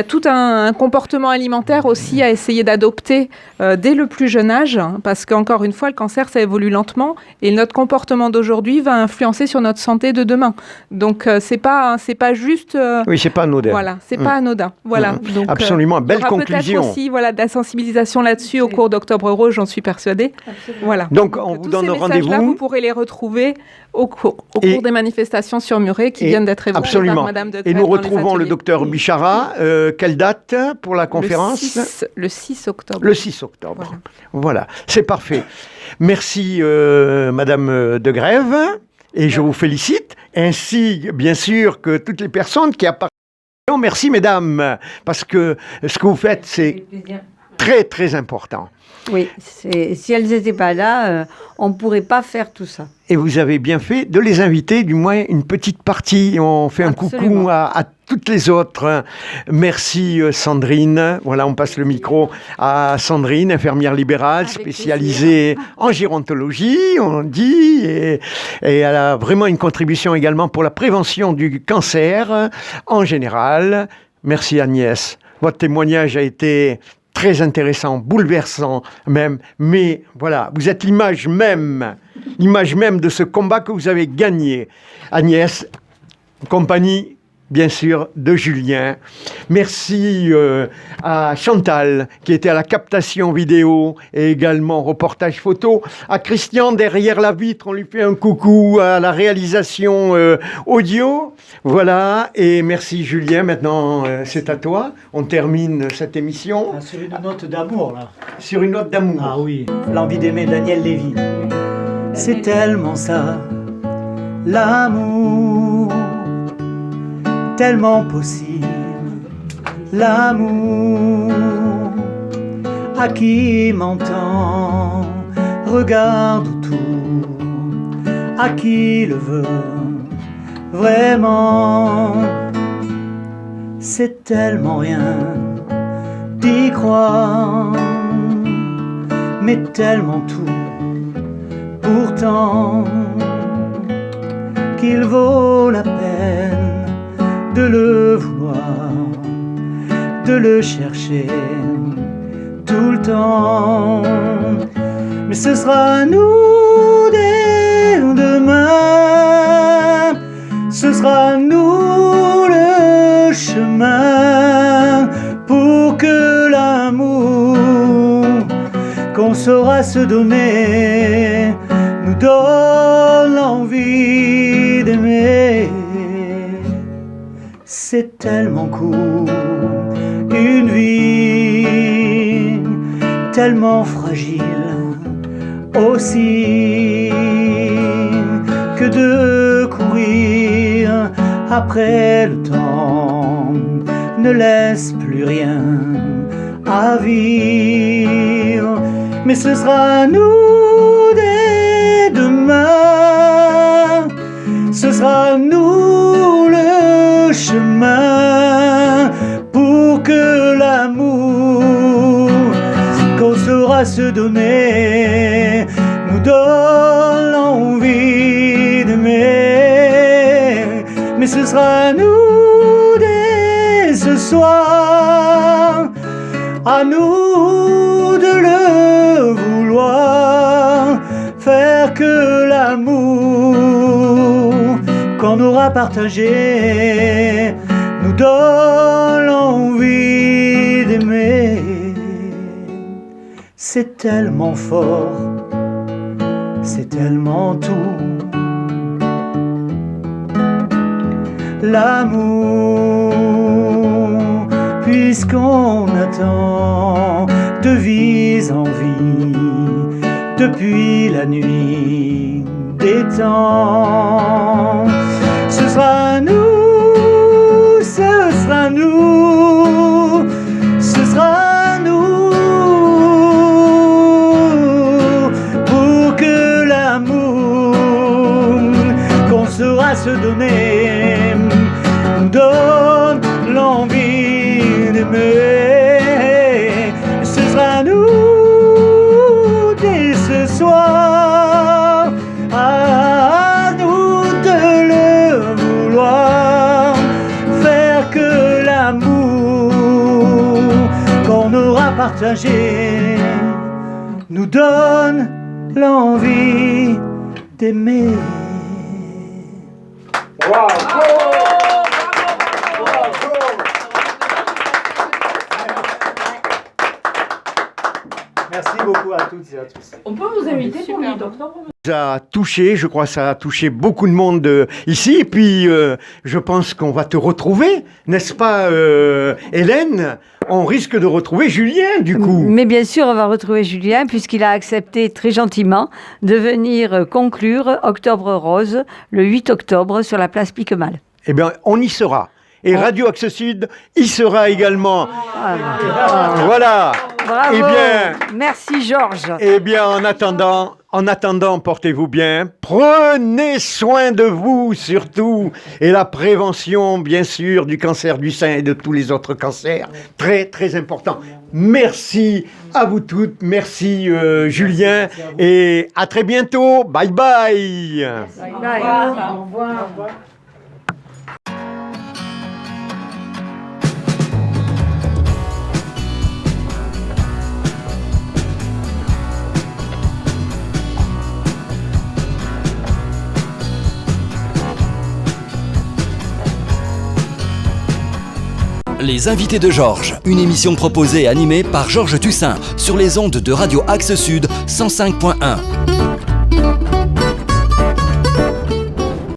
tout un comportement alimentaire aussi à essayer d'adopter dès le plus jeune âge, hein, parce qu'encore une fois, le cancer, ça évolue lentement, et notre comportement d'aujourd'hui va influencer sur notre santé de demain. Donc, c'est pas juste... Oui, c'est pas anodin. Voilà, c'est pas anodin. Voilà. Donc, absolument, belle il y aura conclusion. peut-être aussi de la sensibilisation là-dessus au cours d'Octobre Rose, j'en suis persuadée. Absolument. Voilà. Donc, on vous tous donne ces rendez-vous. messages-là, vous pourrez les retrouver au cours des manifestations sur Muret qui viennent d'être évoquées absolument. par Madame de Grève. Et nous dans les retrouvons le ateliers. docteur Bichara. Quelle date pour la conférence? Le 6 octobre. Le 6 octobre. Voilà, c'est parfait. Merci Madame de Grève, et je vous félicite, ainsi bien sûr que toutes les personnes qui appartiennent. Merci mesdames, parce que ce que vous faites, c'est très très important. Oui, si elles n'étaient pas là, on ne pourrait pas faire tout ça. Et vous avez bien fait de les inviter, du moins une petite partie. On fait un coucou à toutes les autres. Merci Sandrine. Voilà, on passe le micro à Sandrine, infirmière libérale, spécialisée en gérontologie, on dit. Et elle a vraiment une contribution également pour la prévention du cancer en général. Merci Agnès. Votre témoignage a été très intéressant, bouleversant même, mais voilà, vous êtes l'image même de ce combat que vous avez gagné. Agnès, en compagnie, bien sûr, de Julien. Merci à Chantal, qui était à la captation vidéo et également reportage photo. À Christian, derrière la vitre, on lui fait un coucou, à la réalisation audio. Voilà, et merci Julien, maintenant c'est à toi. On termine cette émission. Sur une note d'amour, là. Sur une note d'amour. Ah oui, l'envie d'aimer Daniel Lévy. C'est tellement ça, l'amour, tellement possible, l'amour, à qui m'entend, regarde autour, à qui le veut, vraiment, c'est tellement rien d'y croire, mais tellement tout, pourtant, qu'il vaut la peine de le vouloir, de le chercher tout le temps. Mais ce sera à nous dès demain, ce sera à nous le chemin pour que l'amour qu'on saura se donner nous donne l'envie d'aimer. C'est tellement court, une vie tellement fragile aussi, que de courir après le temps ne laisse plus rien à vivre. Mais ce sera à nous dès demain, ce sera à nous le chemin pour que l'amour qu'on saura se donner nous donne l'envie d'aimer. Mais ce sera à nous dès ce soir, à nous de le vouloir, faire que l'amour qu'on aura partagé nous donne l'envie d'aimer. C'est tellement fort, c'est tellement tout, l'amour, puisqu'on attend de vie en vie depuis la nuit des temps. Ce sera nous, ce sera nous, ce sera nous, pour que l'amour qu'on saura se donner nous donne mais ce sera nous dès ce soir, à nous de le vouloir, faire que l'amour qu'on aura partagé nous donne l'envie d'aimer. Merci beaucoup à toutes et à tous. On peut vous inviter pour le 8 octobre? Ça a touché, je crois, ça a touché beaucoup de monde ici. Et puis, je pense qu'on va te retrouver, n'est-ce pas, Hélène? On risque de retrouver Julien, du coup. Mais bien sûr, on va retrouver Julien, puisqu'il a accepté très gentiment de venir conclure Octobre Rose le 8 octobre sur la place Piquemal. Eh bien, on y sera. Et Radio Axe Sud y sera également. Voilà. Bravo. Eh bien, merci Georges. eh bien, en attendant, portez-vous bien. Prenez soin de vous, surtout. Et la prévention, bien sûr, du cancer du sein et de tous les autres cancers. Très, très important. Merci à vous toutes. Merci, Julien. Et à très bientôt. Bye bye. Bye. Au revoir. Les invités de Georges, une émission proposée et animée par Georges Tussin sur les ondes de Radio Axe Sud 105.1.